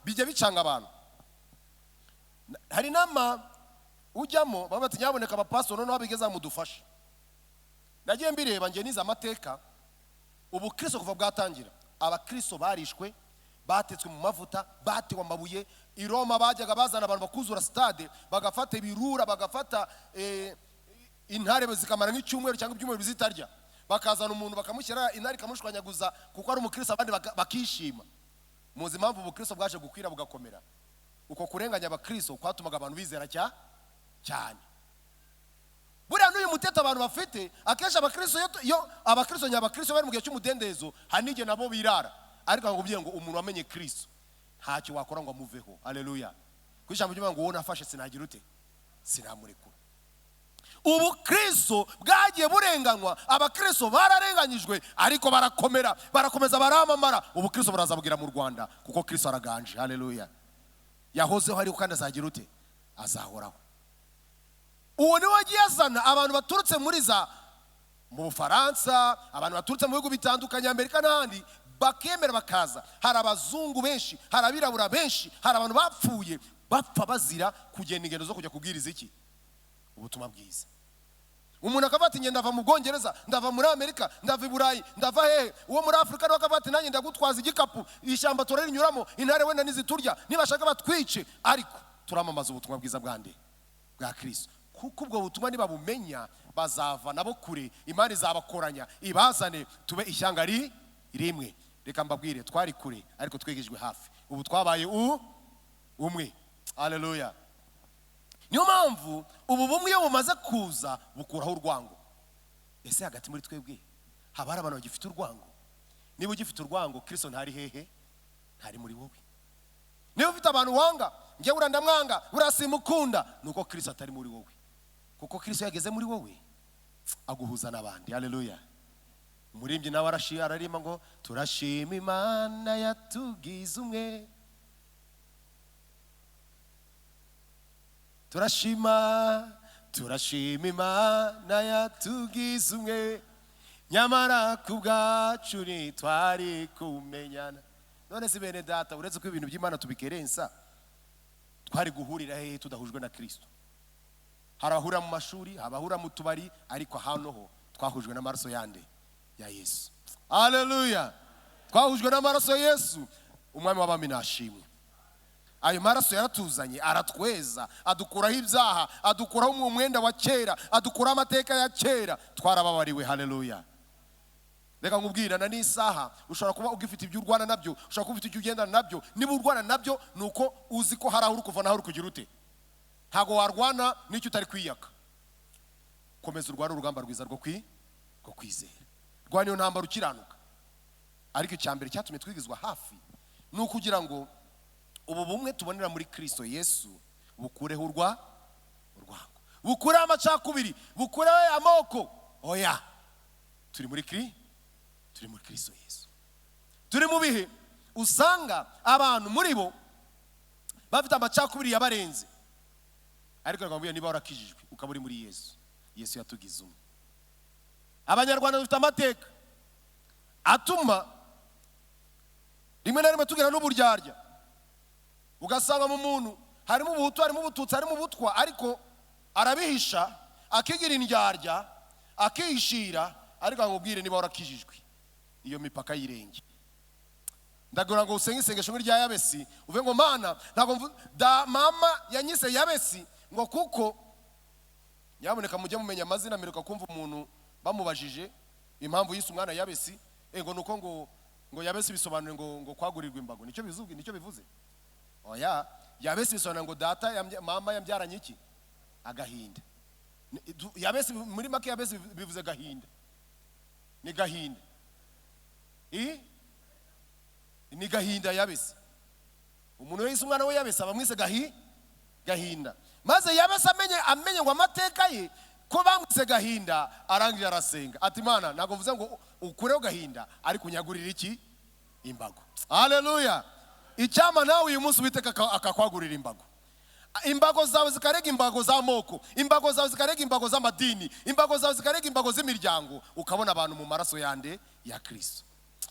bijya bicanga abantu. Hari nama ujyamo baba bati nyaboneka abapastor noneho abigeza mudufashe. Nagiye mbireba, ngiye niza amateka. Ubu Kristo kuva bwatangira, abakristo barishwe, batetswe mu mavuta, batewe amabuye. I Roma bajyaga bazana abantu bakuzura stade, bagafata ibirura, bagafata intare zikamara nk'icyumweru cyangwa ibyumweru bizitarya, bakazana umuntu bakamushyira intare ikamushwanyaguza kuko ari umukristo, abandi bakishima. Muzi impamvu ubukristo bwaje gukwira bugakomera? Uko kurenganya abakristo kwatumaga abantu bizera cyane. Buriya n'uyu muteta abantu bafite, akenshi abakristo nyabakristo bari mu gihe cy'umudendezo, hanige nabo birara. Ariko ngubwiye ngo umuntu wamenye Kristo ntacyo wakora ngo amuveho, haleluya. Kwishambo cy'Imana ngo wona afashe sinagira ute? Sinamurekura. Ubu Kristo bwagiye burenganywa, abakristo bararenganyijwe, ariko barakomeza baramamara. Ubu Kristo burazabugira mu Rwanda, kuko Kristo araganje, haleluya. Yahozeho ariko kandi azagira ute? Azahoraho. Uwo ni wagiye azana abantu baturutse mu Bufaransa, abantu baturutse mu bihugu bitandukanye, Amerika n'ahandi, bakemera bakaza. Hari abazungu benshi, hari abirabura benshi, hari abantu bapfuye bapfa bazira kugenda ingendo zo kujya kubwiriza iki? Ubutumwa bwiza. Umuntu akavuga ati ndava mu Bwongereza, ndava muri Amerika, ndava i Burayi, ndava hehe. Uwo muri Afrika akavuga ati nanjye ndagutwaza igikapu, ishyamba turarinyuramo, intare wenda niziturya, nibashaka batwice. Ariko turamamaza ubutumwa bwiza bwa Kristo, kuko ubwo butumwa nibabumenya bazava nabo kure, Imana izabakoranya ibazane tube ishyanga rimwe. Reka mbabwire, twari kure ariko twigijwe hafi, ubu twabaye umwe, haleluya. Niyo mpamvu ubu bumwe iyo bumaze kuza bukuraho urwango. Ese hagati muri twebwe haba hari abantu bagifite urwango? Niba ugifite urwango, Kristo ntari hehe? Ntari muri wowe. Niba ufite abantu wanga, nge urandamwanga, urasimukunda, nuko Kristo atari muri wowe. Kuko Kristo yageze muri wowe aguhuza n'abandi, haleluya. Umurimbyi nawe ararima ngo turashima Imana yatugize umwe. Turashima Imana yatugize umwe, nyamara ku bwacu ntitwari kumenyana. None si bene data, uretse ko ibintu by'Imana tubikerensa, twari guhurira hehe tudahujwe na Kristo? Hari abahurira mu mashuri, abahurira mu tubari, ariko hano ho twahujwe n'amaraso yande ya Yesu. Haleluya! Twahujwe n'amaraso ya Yesu. Umwami w'abami nashimwe. Ayo maraso yaratuzanye, aratweza, adukuraho ibyaha, adukuraho umwenda wa kera, adukuraho amateka ya kera. Twarababariwe. Haleluya! Reka nkubwirana n'isaha, ushobora kuba ugifite ibyo urwana nabyo, ushobora kuba ufite ibyo ugendana nabyo. Niba urwana nabyo, nuko uzi ko hari aho uri kuva naho uri kugira ute. Ntago warwana n'icyo utari kwiyaka. Komeza urwane urugamba rwiza rwo kwizera. Rwaniyo ntambara ukiranuka. Ariko icyambere cyatumye twigizwa hafi ni ukugira ngo ubu bumwe tubonera muri Kristo Yesu bukureho urwango, bukureho amacakubiri, bukureho amoko. Oya, turi muri Kristo Yesu. Turi mu bihe usanga abantu muri bo bafite amacakubiri yabarenze, ariko rwambuye niba warakijijwe ukaba uri muri Yesu. Yesu yatugize umwe. Abanyarwanda dufite amateka atuma rimwe na rimwe tugira n'uburyarya. Ugasanga mu muntu harimo ubuhutu, harimo ubututsi, harimo ubutwa, ariko arabihisha, akigira indyarya, akihishira. Ariko nkubwire niba warakijijwe iyo mipaka yirenge. Ndagura ngo usenge isengesho rya Yabesi, uvuge ngo Mana, ntago mama yanyise Yabesi ngo kuko nyaboneka mujye mumenya amazina. Meruka kumva umuntu bamubajije impamvu yise umwana Yabesi, ngo nuko ngo Yabesi bisobanura ngo kwagurirwa imbago. Nicyo bivuze? Oya, Yabesi bisobanura ngo data mama yambyaranye iki? Agahinda. Yabesi muri make Yabesi bivuze gahinda. Ni gahinda. Ni gahinda Yabesi. Umuntu wese umwana we Yabesi abamwise gahinda. Maze Yabesi amenye ngo amateka ye ko bamwise gahinda, arangije arasenga ati Mana, ntago mvuze ngo ukureho gahinda, ariko unyagurira iki? Imbago. Haleluya! Icyama nawe uyu munsi Uwiteka akakwagurira imbago. Imbago zawe zikarega imbago z'amoko, imbago zawe zikarega imbago z'amadini, imbago zawe zikarega imbago z'imiryango. Ukabona abantu mu maraso yande ya Kristo,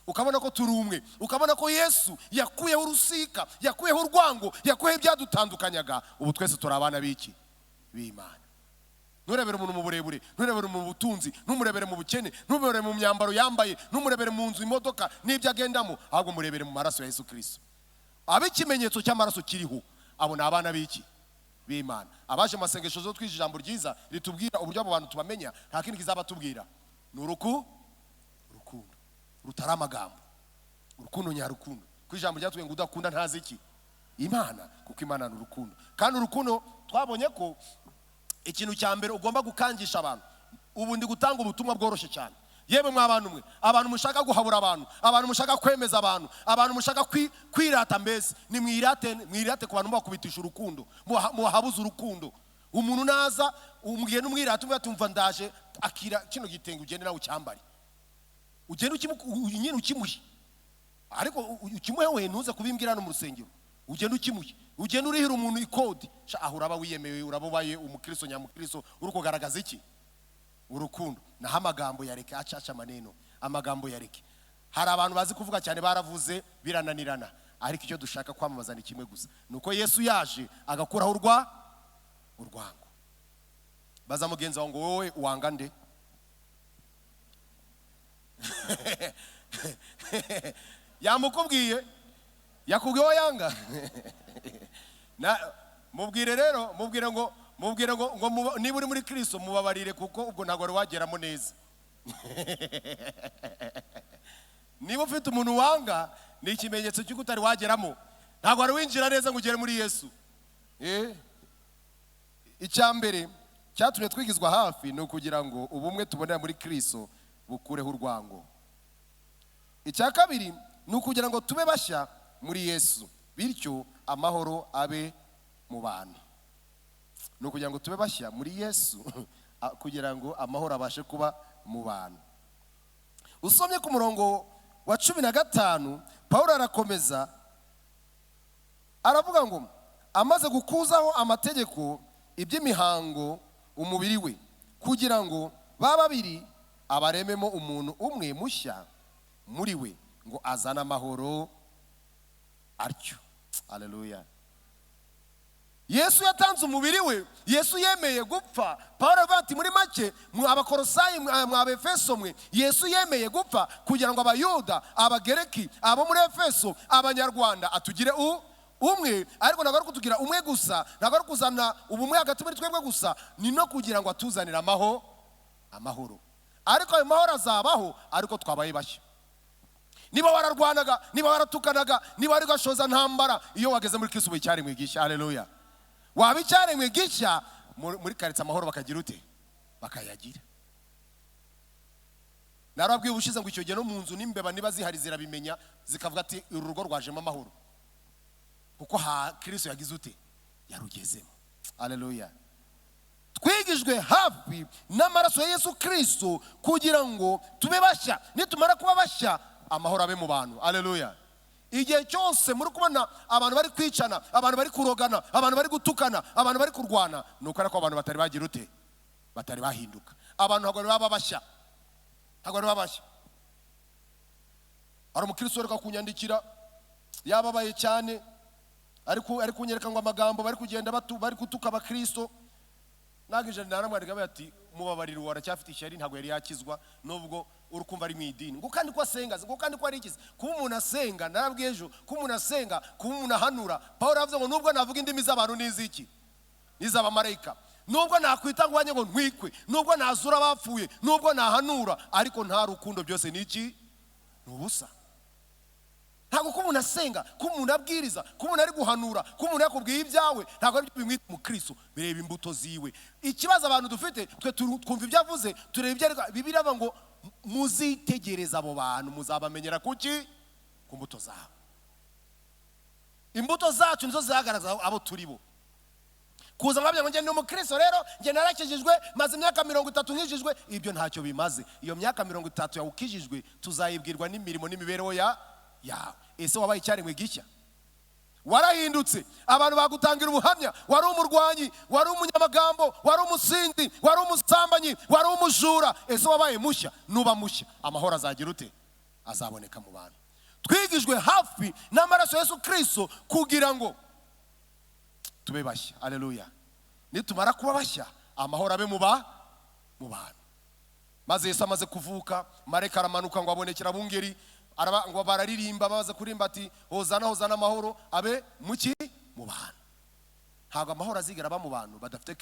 ukabona ko turi umwe, ukabona ko Yesu yakuyeho urusika, yakuyeho urwango, yakuyeho ibyadutandukanyaga. Ubu twese turi abana b'iki? B'Imana. Nturebere umuntu mu burebure, nturebere mu butunzi, ntumurebere mu bukene, nturebere mu myambaro yambaye, ntumurebere mu nzu, imodoka n'ibyo agendamo, ahubwo murebere mu maraso ya Yesu Kristo. Abikimenyetso cy'amaraso kiriho, abo ni abana b'iki? B'Imana. Abaje masengesho zo twije ijambo ryiza ritubwira uburyo abo bantu tubamenya, nta kindi kizabatubwira. Ni urukundo rutari amagambo, urukundo nyarukundo. Ku ijambo ryatubwiye ngo udakunda ntazi iki? Imana, kuko Imana ni urukundo. Kandi urukundo twabonye ko ikintu cya mbere ugomba gukangisha abantu. Ubu ndi gutanga ubutumwa bworoshye cyane. Yebe mwabantu mwe, abantu mushaka guhabura abantu mushaka kwemeza abantu mushaka kwirata. Mbese ni mwirate ku bantu bakubitisha urukundo, muhabuza urukundo. Umuntu naza umubwiye n'umwirate umwe atumva ndaje, akira kino gitenge ugende nawe ucyambare, ugende nyine ukimuhe. Ariko ukimuhe we ntuze kubimbwira no mu rusengero, ugende ukimuhe, ugende urihira umuntu ikodi. Aho uraba wiyemewe, urababaye umukristo nyamukristo, uri kugaragaza iki? Urukundo. Naho amagambo yareke, acaca maneno, amagambo yareke. Hari abantu bazi kuvuga cyane, baravuze birananirana, ariko icyo dushaka kwamamaza ni kimwe gusa, nuko Yesu yaje agakuraho urwango. Baza mugenzi wawe ngo wowe wanga nde? Yamukubwiye, yakubwiye yanga. Mubwire rero, mubwire ngo niba uri muri Kristo mubabarire, kuko ubwo ntabwo wari wageramo neza. Niba ufite umuntu wanga, ni ikimenyetso cy'uko utari wageramo, ntabwo wari winjira neza ngo ugere muri Yesu. Icyambere cyatumye twigizwa hafi ni ukugira ngo ubumwe tubonera muri Kristo bukureho urwango. Icya kabiri ni ukugira ngo tube bashya muri Yesu, bityo amahoro abe mu bantu. Ni ukugira ngo tube bashya muri Yesu kugira ngo amahoro abashe kuba mu bantu. Usomye ku murongo wa 15, Pawulo arakomeza aravuga ngo amaze gukuzaho amategeko iby'imihango umubiri we, kugira ngo babiri abarememo umuntu umwe mushya muri we, ngo azane amahoro atyo. Haleluya. Yesu yatanze umubiri we, Yesu yemeye gupfa. Pawulo avuga ati muri make abakorosayi Abefeso mwe, Yesu yemeye gupfa kugira ngo abayuda, abagereki, abo muri Efeso, abanyarwanda atugire umwe. Ariko ntabwo ari kutugira umwe gusa, ntabwo ari kuzana ubumwe hagati muri twebwe gusa, ni no kugira ngo atuzanire amahoro. Ariko ayo mahoro azabaho ariko twabaye bashya. Niba wararwanaga, niba waratukanaga, niba wari gashoza ntambara, iyo wageze muri Kristo icyaremwe gishya. Haleluya. Waba icyaremwe gishya, muri karitsa amahoro bakagira ute? Bakayagira. Narabwiye ubushize ngo icyo gihe no mu nzu n'imbeba niba zihari zirabimenya, zikavuga ati uru rugo rwajemo amahoro, kuko Kristo yagize ute? Yarugezemo. Haleluya. Twigijwe hafi n'amaraso ya Yesu Kristo kugira ngo tube bashya. Nitumara kuba bashya, amahoro abe mu bantu. Haleluya. Igihe cyose muri kubona abantu bari kwicana, abantu bari kurogana, abantu bari gutukana, abantu bari kurwana, nuko ariko abantu batari bagira ute? Batari bahinduka. Abantu ntabwo baba bashya, ntabwo baba bashya. Ari umukristo reka kunyandikira yababaye cyane, ariko kunyereka ngo amagambo bari kugenda bari kutuka abakristo. Nagije naramwandika ati mubabarira waracyafite ishyari, ntabwo yari yakizwa nubwo urukumva ari mu idini. Ngo kandi ko asenga, ngo kandi ko ari ikizi. Kuba umuntu asenga, narabwiye ejo, kuba umuntu asenga, kuba umuntu ahanura. Pawulo yavuze ngo nubwo navuga indimi z'abantu n'iziki, n'iz'abamarayika, nubwo nakwita ngo ngo ntwikwe, nubwo nazura abapfuye, nubwo nahanura, ariko nta rukundo, byose ni iki? Ni ubusa. Ntabwo ko umuntu asenga, ko umuntu abwiriza, ko umuntu ari guhanura, ko umuntu yakubwiye ibyawe, ntabwo ari byo bimwita umukristo. Bireba imbuto ziwe. Ikibazo abantu dufite, twe twumva ibyo avuze, tureba ibyo ariko Bibiliya avuga ngo muzitegereza abo bantu, muzabamenyera kuki? Ku mbuto zabo. Imbuto zacu nizo zagaragaza abo turi bo. Kuza ngabye ngo ndi umukristo rero, nge narakijijwe maze imyaka 30 nkijijwe, ibyo ntacyo bimaze. Iyo myaka 30 yawukijijwe tuzayibwirwa n'imirimo n'imibereho yawe. Ese wabaye icyaremwe gishya? Warahindutse. Abantu bagutangira ubuhamya, wari umurwanyi, wari umunyamagambo, wari umusinzi, wari umusambanyi, wari umujura. Ese wabaye mushya? Nuba mushya, amahoro azagira ute? Azaboneka mu bantu. Twigijwe hafi n'amaraso ya Yesu Kristo kugira ngo tube bashya. Haleluya. Nitumara kuba bashya, amahoro abe mu bantu. Maze Yesu amaze kuvuka, marayika aramanuka ngo abonekera abungeri, ngo bararirimba, baza kurimba ati hozana hozana amahoro abe muki? Mu bantu. Ntabwo amahoro azigera aba mu bantu badafite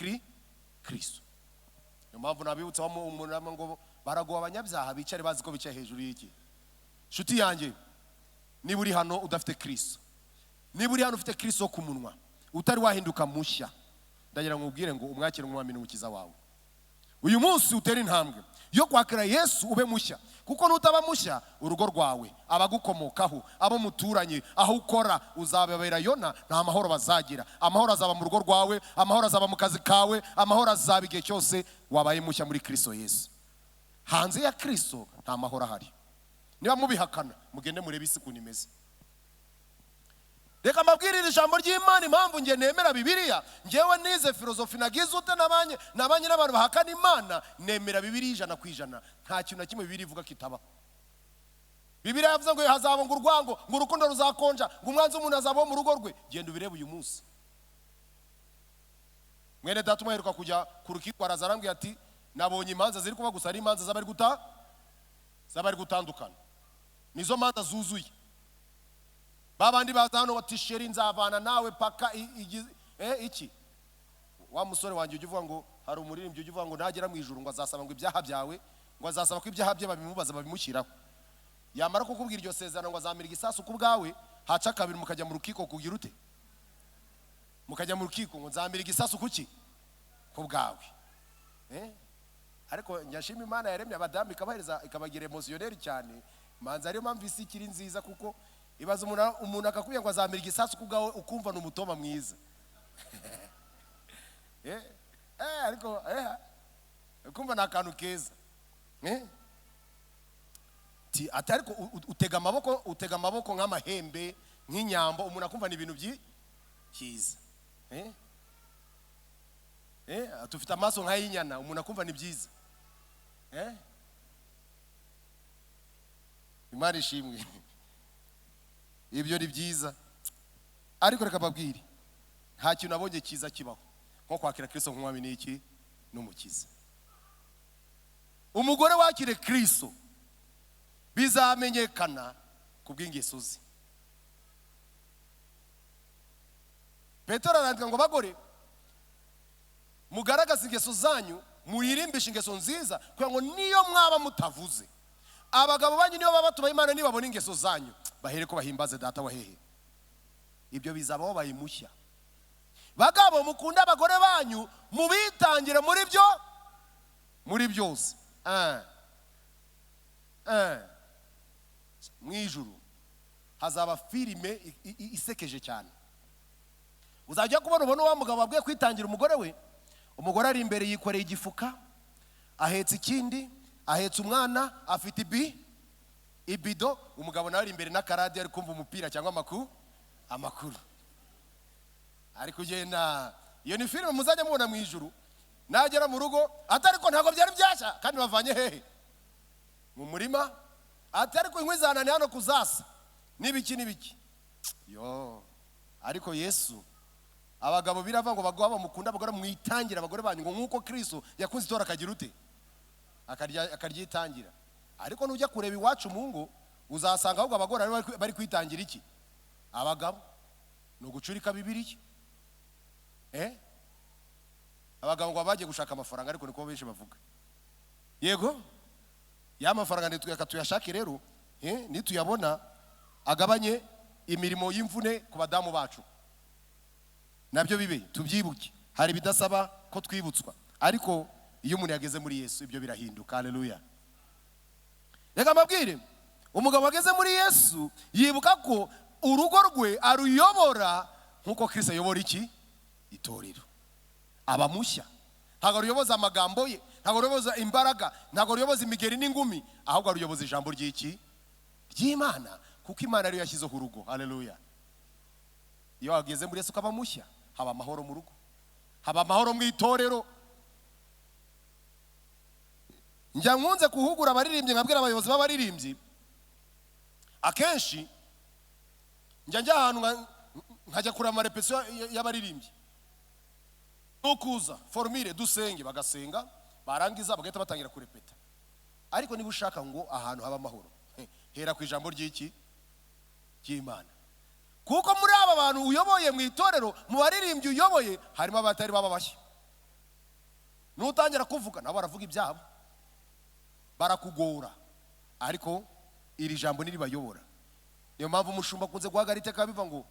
Kristo. Niyo mpamvu nabibutsa umuntu ngo baragoba abanyabyaha bicare bazi ko bicaye hejuru y'iki. Nshuti yanjye, niba uri hano udafite Kristo, niba uri hano ufite Kristo ku munwa, utari wahinduka mushya, ndagira ngo ubwire ngo umwakire umwami n'umukiza wawe. Uyu munsi utera intambwe yo kwakira Yesu ube mushya, kuko nutaba mushya, urugo rwawe, abagukomokaho, abo muturanye, aho ukora, uzababera yona, nta mahoro bazagira. Amahoro azaba mu rugo rwawe, amahoro azaba mu kazi kawe, amahoro azaba igihe cyose wabaye mushya muri Kristo Yesu. Hanze ya Kristo nta mahoro ahari. Niba mubihakana, mugende murebe isi ukuntu imeze. Reka mbabwirire ijambo ry'Imana impamvu nge nemera Bibiliya. Ngewe nize filozofi nagize ute nabanye n'abantu bahakana Imana, nemera Bibiliya 100%. Nta kintu na kimwe Bibiliya ivuga kitaba. Bibiliya yavuze ngo hazaba ngo urwango, ngo urukundo ruzakonja, ngo umwanzi w'umuntu azaba mu rugo rwe. Genda ubirebe uyu munsi. Mwene data umuheruka kujya ku rukiko arazarambwiye ati nabonye imanza ziri kuba gusa ari imanza zabari gutandukana. Nizo manza zuzuye. Babandi baza hano bati sheri nzavana nawe paka iki. Wa musore wanjye ujye uvuga ngo hari umuririmbyi ujye uvuga ngo nagera mu ijuru ngo azasaba ngo ibyaha byawe, ngo azasaba ko ibyaha bye babimubaza babimushyiraho. Yamara kukubwira iryo sezerano ngo azamira igisasu ku bwawe, haca kabiri mukajya mu rukiko kugira ute? Mukajya mu rukiko ngo nzamira igisasu kuki? Ku bwawe. Ariko nyashima Imana yaremye abadamu ikabagira emotioneri cyane. Manza ariyo mpamvu isi ikiri nziza, kuko ibaza umuntu akakubwira ngo azamira igisasu ku bwawe ukumva ni umutoma mwiza. Ariko ukumva ni akantu keza. Ariko utega amaboko nk'amahembe, nk'inyambo, umuntu akumva ni ibintu byiza. Tufite amaso nk'ay'inyana, umuntu akumva ni byiza. Imana ishimwe. Ibyo ni byiza. Ariko reka babwire, nta kintu nabonye cyiza kibaho nko kwakira Kristo nk'umwami n'iki n'umukiza. Umugore wakire Kristo bizamenyekana kubw'ingeso ze. Petero arandika ngo bagore mugaragaza ingeso zanyu, muyirimbisha ingeso nziza, kugira ngo niyo mwaba mutavuze abagabo banyu niyo baba tubaha Imana nibabona ingeso zanyu bahere ko bahimbaze data wa hehe. Ibyo bizabaho bayimushya. Bagabo mukunda abagore banyu, mubitangire muri byose. Mwijuru hazaba filime isekeje cyane. Uzajya kubona wa mugabo wabwiye kwitangira umugore we, umugore ari imbere yikoreye igifuka, ahetse ikindi, ahetse umwana, afite ibido, umugabo nawe ari imbere n'akaradi ari kumva umupira cyangwa amakuru. Ari kugenda. Iyo ni filime muzajya mubona mu ijuru. Nagera mu rugo atariko ntago byari byashya, kandi bavanye hehe mu murima, atariko inkwi zanane hano kuzasa n'ibiki. Yo, ariko Yesu abagabo birava ngo bagwa mukunda abagore mwitangira abagore banyu ngo nkuko Kristo yakunze itora akagira ute akaryitangira. Ariko nujya kureba iwacu mu ngo uzasanga ahubwo abagore bari kwitangira iki abagabo, no gucurika Bibiliya. Abagabo ngo bagiye gushaka amafaranga, ariko niko benshi bavuga. Yego ya mafaranga nituyaka tuyashake rero, nituyabona agabanye imirimo y'imvune ku badamu bacu, nabyo bibe tubyibuke. Hari bidasaba ko twibutswa, ariko iyo umuntu yageze muri Yesu ibyo birahinduka. Haleluya. Reka mabwire, umugabo wageze muri Yesu yibuka ko urugo rwe aruyobora nkuko Kristo ayobora iki itorero. Abamushya. Ntago ruyoboza amagambo ye, ntago ruyoboza imbaraga, ntago ruyoboza imigeri n'ingumi, ahubwo ruyoboza ijambo ry'iki ry'Imana, kuko Imana ariyo yashyizeho urugo. Haleluya. Iyo wageze muri Yesu ukaba mushya, haba amahoro mu rugo, haba amahoro mu itorero. Njya nkunze kuhugura abaririmbyi, nkabwira abayobozi b'abaririmbyi, akenshi njya ahantu nkajya kureba amarepesiyo y'abaririmbyi, nukuza formule dusenge, bagasenga, barangiza bagahita batangira kurepeta. Ariko niba ushaka ngo ahantu haba amahoro, hera ku ijambo ry'Imana. Kuko muri aba bantu uyoboye mu itorero, mu baririmbyi uyoboye, harimo abatari baba bashya. Nutangira kuvuga nabo baravuga ibyabo, barakugora, ariko iri jambo niribayobora. Niyo mpamvu umushumba kunze guhagarika akabiva ngo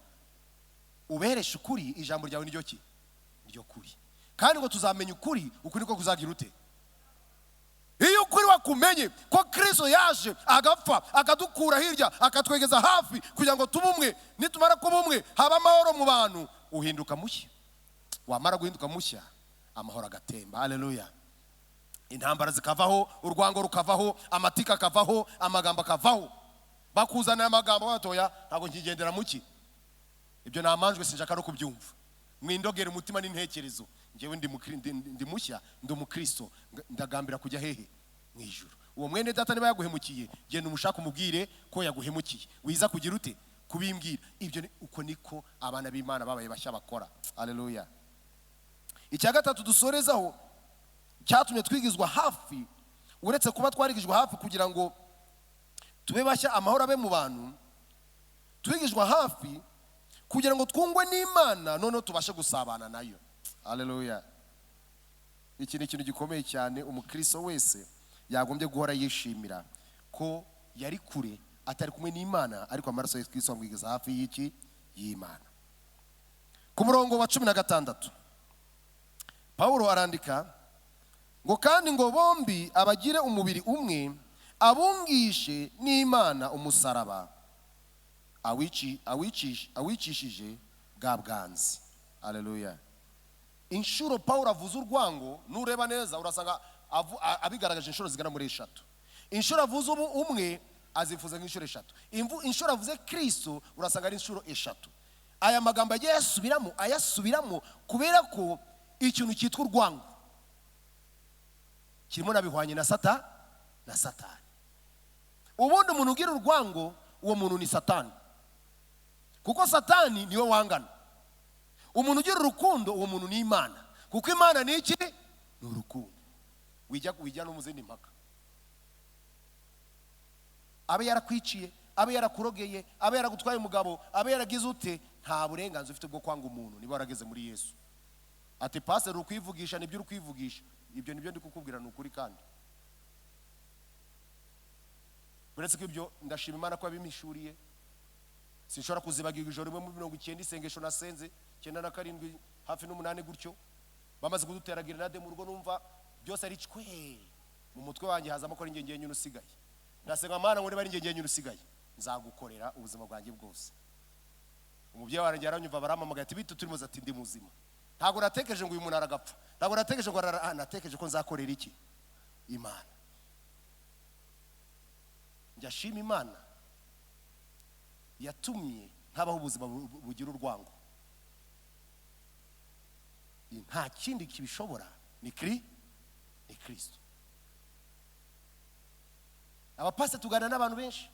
ubereshe ukuri, ijambo ryawe niryo kuri. Kandi ngo tuzamenye ukuri ko kuzagira ute. Iyo ukuri wakumenye ko Kristo yaje agapfa akadukura hirya akatwegeza hafi kugira ngo tubumwe, nitumara kubumwe haba amahoro mu bantu, uhinduka mushya. Wamara guhinduka mushya, amahoro agatemba. Haleluya. Intambara zikavaho, urwango rukavaho, amatika akavaho, amagambo akavaho. Bakuzana amagambo batoya, ntago nkigendera muki. Ibyo namanjwe sinshaka no kubyumva. Mwindogera umutima n'intekerezo. Ngewe ndi mushya, ndi umukristo, ndagambira kujya hehe mu ijuru. Uwo mwene data niba yaguhemukiye, genda umushaka umubwire ko yaguhemukiye. Wiza kugira ute kubimbwira. Ibyo uko niko abana b'Imana babaye bashya bakora. Haleluya. Icya gatatu dusorezaho cyatumye twigizwa hafi, uretse kuba twarigijwe hafi kugira ngo tube bashya, amahoro abe mu bantu, twigijwa hafi kugira ngo twungwe n'Imana, none tubashe gusabana nayo. Haleluya. Iki ni ikintu gikomeye cyane umukristo wese yagombye guhora yishimira, ko yari kure atari kumwe n'Imana, ariko amaraso ya Kristo amwigiza hafi y'iki y'Imana. Ku murongo wa 16 Paulo arandika ngo kandi ngo bombi abagire umubiri umwe, abungishe n'Imana umusaraba, awicishije bwa bwanzi. Haleluya. Inshuro Paulo avuze urwango, nureba neza urasanga abigaragaje inshuro zigana muri 3. Inshuro avuze umwe azifuza nk'inshuro 3. Inshuro avuze Kristo urasanga ari inshuro 3. Aya magambo yagiye ayasubiramo kubera ko ikintu cyitwa urwango kirimo nabihwanye na Satani. Ubundi umuntu ugira urwango, uwo muntu ni Satani, kuko Satani niwe wangana. umuntu ugira urukundo uwo muntu ni Imana, kuko Imana ni iki? Ni urukundo. Wijya no mu zindi mpaka, abe yarakwiciye, abe yarakurogeye, abe yaragutwaye umugabo, abe yaragize ute, nta burenganzira ufite bwo kwanga umuntu niba warageze muri Yesu. Ati pastor ukwivugisha nibyo urukwivugisha, ibyo nibyo ndi kukubwira ni ukuri. kandi buretse ko ibyo ndashima Imana ko yabimishuriye. Sinshobora kuzibagirwa ijoro rimwe muri 90 isengesho nasenze 97 hafi n'8 gutyo, bamaze kudutera grenade mu rugo, numva byose ari cwe mu mutwe wanjye, hazamo ko ari ngenge nyine usigaye. Ndasenga Mana ngo bari ngenge nyine usigaye nzagukorera ubuzima bwanjye bwose. Umubyeyi wanjye yaranyumva, baramamagaye ati bitu turimo, ati ndi muzima. Ntago natekereje ngo uyu muntu aragapfa, ntago natekereje ngo natekereje ko nzakorera iki? Imana. Njashima Imana yatumye nkabaho ubuzima bugira urwango. Nta kindi kibishobora, ni Kristo. Abapasiteri tuganira n'abantu benshi,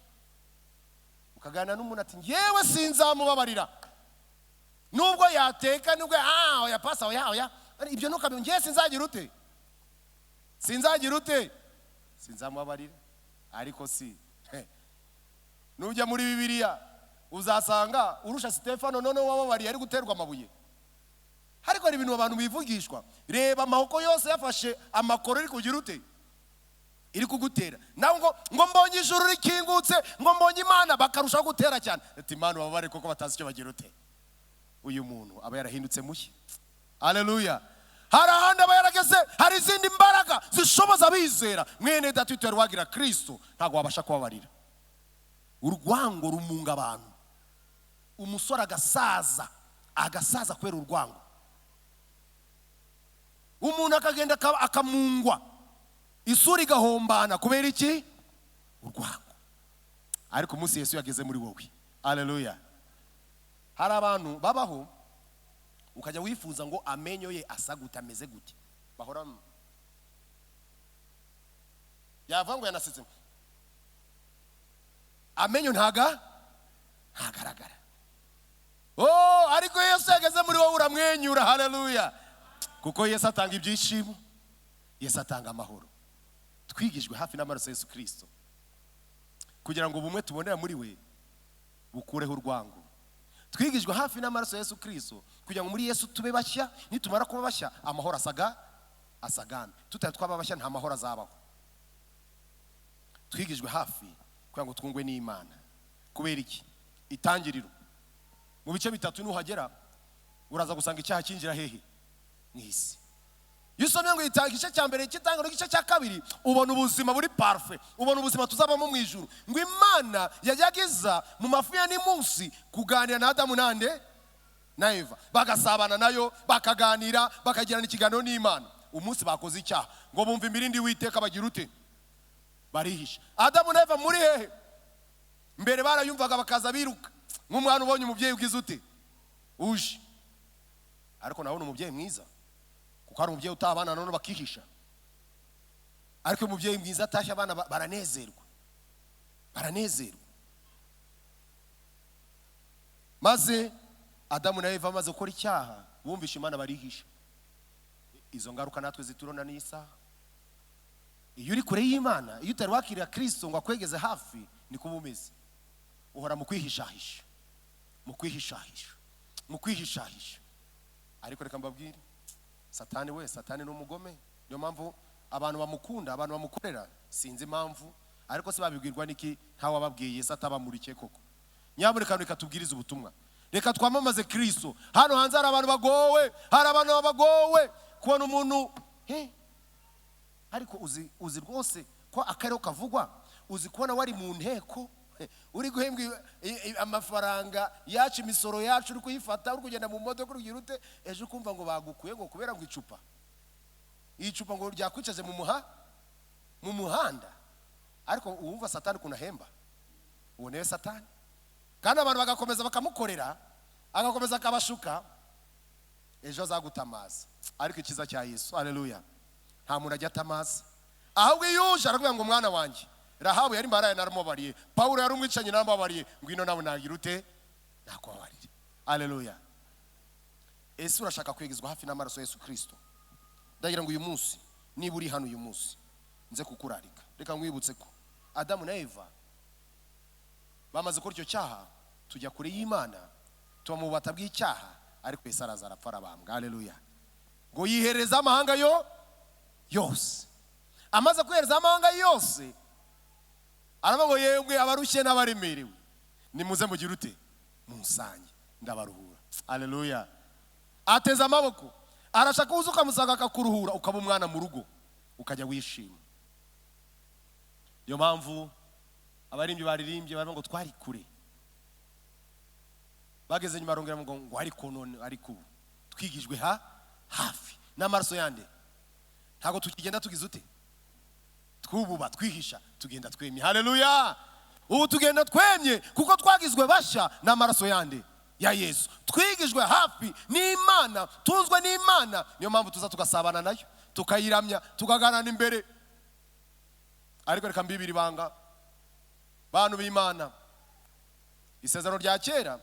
ukaganira n'umuntu ati ngewe sinzamubabarira nubwo yateka, nubwo oya pasa oya ibyo ntukabyo, ngewe sinzagira ute sinzamubabarira. Ariko si nujya muri Bibiliya uzasanga urusha Stefano none wababariye ari guterwa amabuye. Ariko hari ibintu abantu bivugishwa, reba amahoko yose yafashe amakoro iri kugira ute, iri kugutera. Nawe ngo mbonye ijuru rikingutse, ngo mbonye Imana, bakarushaho gutera cyane. Ati Imana babare koko batazi icyo bagira ute. Uyu muntu aba yarahindutse mushya. Haleluya. Hari ahandi aba yarageze, hari izindi mbaraga zishoboza abizera. Mwene data utari wagira Kristo ntago wabasha kubabarira. Urwango rumunga abantu. Umusore agasaza kwera urwango. Umuntu akagenda akamungwa, isura igahombana kubera iki? Urwango. Ariko umunsi Yesu yageze muri wowe. Haleluya. Hari abantu babaho ukajya wifuza ngo amenyo ye asa gute, ameze gute, bahora yava ngo yanasitse amenyo ntagaragara. Ariko Yesu yageze muri wowe uramwenyura. Haleluya. Kuko Yesu atanga ibyishimo, Yesu atanga amahoro. Twigijwe hafi n'amaraso Yesu Kristo kugira ngo ubumwe tubonera muri we bukureho urwango. Twigijwe hafi n'amaraso Yesu Kristo kugira ngo muri Yesu tube bashya, nitumara kuba bashya amahoro asagane. Tutari twaba bashya nta mahoro azabaho. Twigijwe hafi kugira ngo twungwe n'Imana. Kubera iki? Itangiriro mu bice bitatu nuhagera uraza gusanga icyaha kinjira hehe? Mwisi. Yusomye ngo igice cya mbere cy'itangiriro, igice cya kabiri ubona ubuzima buri parfait, ubona ubuzima tuzabamo mu ijuru. Ngo Imana yagiza mu mafu ya nimunsi kuganira na Adamu na Eva, bagasabana nayo, bakaganira, bakagirana ikiganiro n'Imana. Umunsi bakoze icyaha ngo bumva imirindi witeka bagira ute? Barihisha. Adamu na Eva muri hehe? Mbere barayumvaga bakaza biruka nk'umwana ubonye umubyeyi ugize ute uje. Ariko naho umubyeyi mwiza, kuko hari umubyeyi utabana none bakihisha. Ariko umubyeyi mwiza atashye abana baranezerwa. Maze Adamu na Eva maze gukora icyaha, bumvisha Imana barihisha. Izo ngaruka natwe ziturona n'isa. Iyo uri kure y'Imana, iyo utari wakirira Kristo ngo akwegeze hafi, niko bumeze. Uhora mu kwihishahisha, mu kwihishahisha. Ariko reka mbabwire, Satani ni umugome. Niyo mpamvu abantu bamukunda, abantu bamukorera, sinzi impamvu, ariko se babibwirwa niki ntawe ababwiye Yesu atabamurikiye koko. Nyamuneka reka tubwirize ubutumwa, reka twamamaze Kristo. Hano hanze hari abantu bagowe, kubona umuntu ariko uzi rwose ko akarero kavugwa, uzi kubona wari mu nteko uri guhembwa amafaranga yacu, imisoro yacu, uri kuyifata, uri kugenda mu modoka, uri urute, ejo kumva ngo bagukuye ngo kubera ngo icupa ngo ryakwicaje mu muhanda. Ariko uwumva Satani kunahemba, uboneye Satani. Kandi abantu bagakomeza bakamukorera, agakomeza akabashuka, ejo azagutamaza. Ariko ikiza cya Yesu, haleluya, nta muntu ajya atamaza. Ahubwo iyo uje aravuga ngo mwana wanjye, Rahabu yari mbaraye naramubariye, Paulo yari umwicanye naramubariye, ngwino nawe nagira ute nakubabariye. Haleluya. ese urashaka kwegezwa hafi n'amaraso ya Yesu Kristo? Ndagira ngo uyu munsi niba uri hano uyu munsi nze kukurarika, reka nkwibutse ko Adamu na Eva bamaze gukora icyo cyaha, tujya kure y'Imana, tuba mu bubata bw'icyaha, ariko Yesu araza arapfa arabambwa. Haleluya. Ngo yihereza amahanga yose. Amaze kwihereza amahanga yose, aravuga ngo yemwe abarushye n'abaremerewe, nimuze mugire ute? Munsange ndabaruhura. Haleluya. Ateza amaboko, arashaka uza ukamusanga akakuruhura, ukaba umwana mu rugo, ukajya wishima. Niyo mpamvu abaririmbyi baririmbye baravuga ngo twari kure, bageze nyuma arongera ngo ariko none ariko twigijwe hafi n'amaraso yande. Ntago tukigenda tugize ute? Twububa twihisha, tugenda twemye. Haleluya. Ubu tugenda twemye kuko twagizwe basha n'amaraso yande ya Yesu. Twigijwe hafi n'Imana, tunzwe n'Imana. Niyo mpamvu tuza tugasabana nayo, tukayiramya, tukaganana imbere. Ariko reka mbibiri banga bantu b'Imana, isezerano rya kera,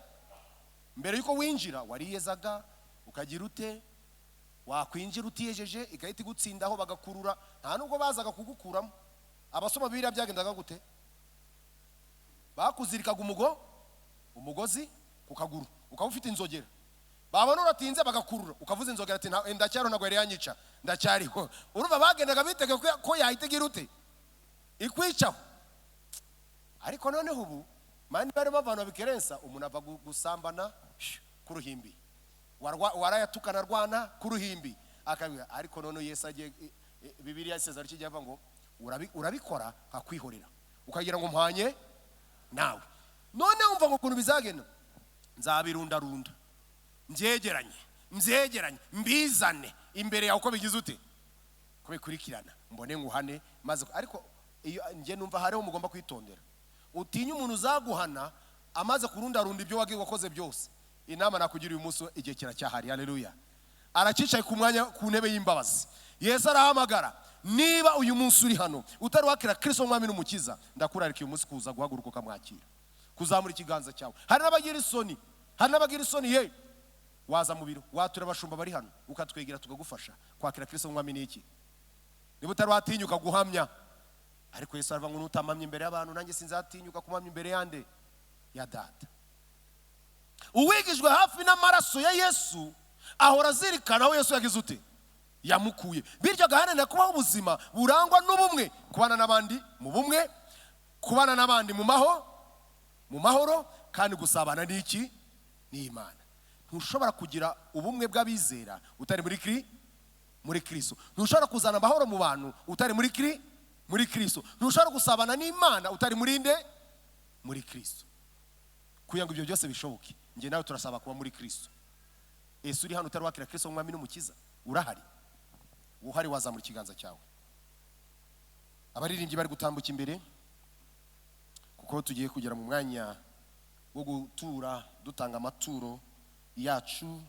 mbere yuko winjira wariyezaga ukagira ute, wakwinjira utiyejeje igahita igutsindaho bagakurura, nta nubwo bazaga kugukuramo. Abasoma Bibiliya byagendaga gute? Bakuzirikaga umugozi ku kaguru, ukaba ufite inzogera, babona uratinze bagakurura, ukavuza inzogera ati ndacyaro nagwe yanyica, ndacyariho. Urumva bagendaga bitege ko yahitegira ute? Ikwicaho. Ariko noneho ubu mani bari bavana bikerensa, umuntu ava gusambana ku ruhimbi, warayatukana rwana ku ruhimbi akabira. Ariko noneho Yesu agiye, Bibiliya isezerano kijya avuga ngo urabikora akakwihorera, ukagira ngo mpanye nawe. None umva ngo kuntu bizagenda, nzabirundarunda mbyegeranye mbizane imbere yawe, uko bigize ute? Ko bikurikirana, mbone nguhane maze. Ariko iyo nge numva hariho mugomba kwitondera, utinya umuntu uzaguhana amaze kurundarunda ibyo wakoze byose. Inama nakugira uyu munsi, igihe kiracyahari. Haleluya. Aracicaye ku mwanya, ku ntebe y'imbabazi. Yesu arahamagara, niba uyu munsi uri hano utari wakira Kristo umwami n'umukiza, ndakurarika uyu munsi kuza guhaguruka ukamwakira, kuzamura ikiganza cyawe. Hari n'abagira isoni, ye waza mu biro, watura abashumba bari hano, ukatwegera tukagufasha kwakira Kristo umwami. N'iki niba utari watinyuka guhamya? Ariko Yesu aravuga ngo nutamamye imbere y'abantu, nanjye sinzatinyuka kumamya imbere yande ya Data. Uwigijwe hafi n'amaraso ya Yesu ahora azirikana aho Yesu yagize ute? Yamukuye. Bityo agaharanira kubaho ubuzima burangwa n'ubumwe, kubana n'abandi mu bumwe, kubana n'abandi mu mahoro, kandi gusabana n'iki? N'Imana. Ntushobora kugira ubumwe bw'abizera utari muri Kristo. Ntushobora kuzana amahoro mu bantu utari muri Kristo. Ntushobora gusabana n'Imana utari muri Kristo. Kugira ngo ibyo byose bishoboke, nge nawe turasaba kuba muri Kristo. Yesu uri hano utari wakira Kristo umwami n'umukiza, urahari? Uhari wazamura ikiganza cyawe. Abaririmbyi bari gutambuka imbere, kuko tugiye kugera mu mwanya wo gutura, dutanga amaturo yacu,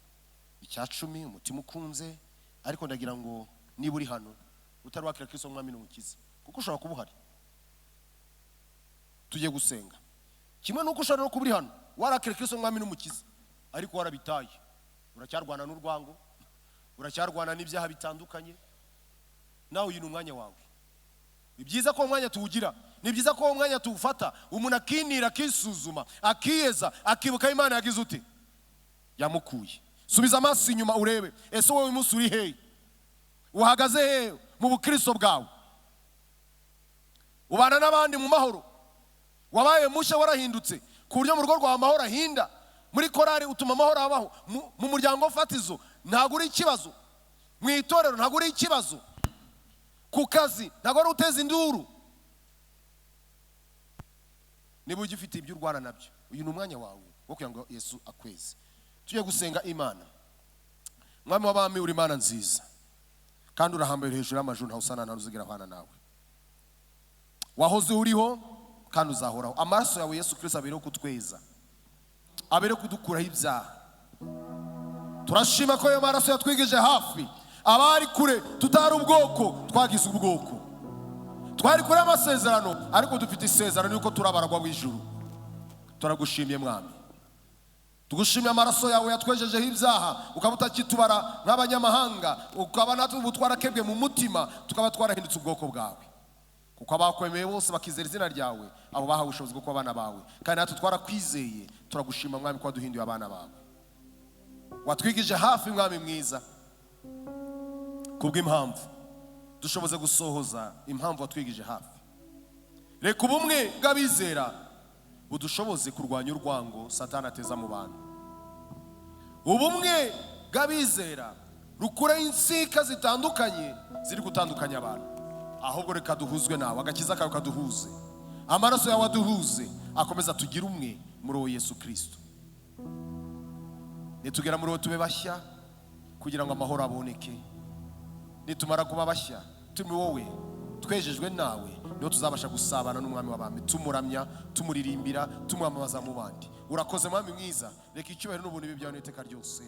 icyacumi, umutima ukunze. Ariko ndagira ngo niba uri hano utari wakira Kristo umwami n'umukiza, kuko ushobora kuba uhari, tugiye gusenga. Kimwe nuko ushobora no kuba uri hano warakira Kristo umwami n'umukiza, ariko warabitaye, uracyarwana n'urwango, uracyarwana n'ibyaha bitandukanye. Nawe uyu ni umwanya wawe. Ni byiza ko umwanya tuwugira, ni byiza ko umwanya tuwufata, umuntu akinira, akisuzuma, akiyeza, akibuka Imana yagize ute? Yamukuye. Subiza amaso inyuma urebe, ese wowe umunsi uri hehe? Uhagaze hehe mu bukristo bwawe? Ubana n'abandi mu mahoro? Wabaye mushya, warahindutse ku buryo mu rugo rwawe amahoro ahinda? Muri korari utuma amahoro abaho? Mu muryango fatizo ntago uri ikibazo? Mu itorero ntago uri ikibazo? Ku kazi ntago ari uteza induru? Niba ugifite ibyo urwana nabyo, uyu ni umwanya wawe wo kugira ngo Yesu akweze. Tujye gusenga Imana. Mwami w'abami, uri Imana nziza kandi urahambaye hejuru y'amajuru, ntawe usana nawe, uzigira abana nawe. Wahoze uriho kandi uzahoraho. Amaraso yawe Yesu Kristo abereho kutweza, abereho kudukuraho ibyaha. Turashima ko ayo maraso yatwigije hafi. Abari kure tutari ubwoko, twagize ubwoko. Twari kure amasezerano, ariko dufite isezerano yuko turabaragwa w'ijuru. Turagushimiye Mwami. tugushimye amaraso yawe yatwejejeho ibyaha, ukaba utakitubara nk'abanyamahanga, ukaba natwe ubu twarakebwe mu mutima, tukaba twarahindutse ubwoko bwawe. Kuko abakwemeye bose bakizera izina ryawe, abo bahawe ubushobozi bwo kuba abana bawe. Kandi natwe twarakwizeye, turagushima mwami ko waduhinduye abana bawe. Watwigije hafi mwami mwiza, kubw'impamvu dushoboze gusohoza impamvu watwigije hafi. Reka ubumwe bw'abizera budushoboze kurwanya urwango Satani ateza mu bantu. Ubumwe bw'abizera rukure insika zitandukanye ziri gutandukanya abantu. Ahubwo reka duhuzwe nawe, agakiza kawe kaduhuze, amaraso yawe aduhuze, akomeza tugire umwe muri uwo Yesu Kristo. Nitugera muri uwo tube bashya kugira ngo amahoro aboneke. Nitumara kuba bashya tumi wowe twejejwe nawe, niho tuzabasha gusabana n'umwami w'abami, tumuramya, tumuririmbira, tumwamamaza mu bandi. Urakoze mwami mwiza, reka icyubahiro n'ubuntu byawe n'iteka ryose.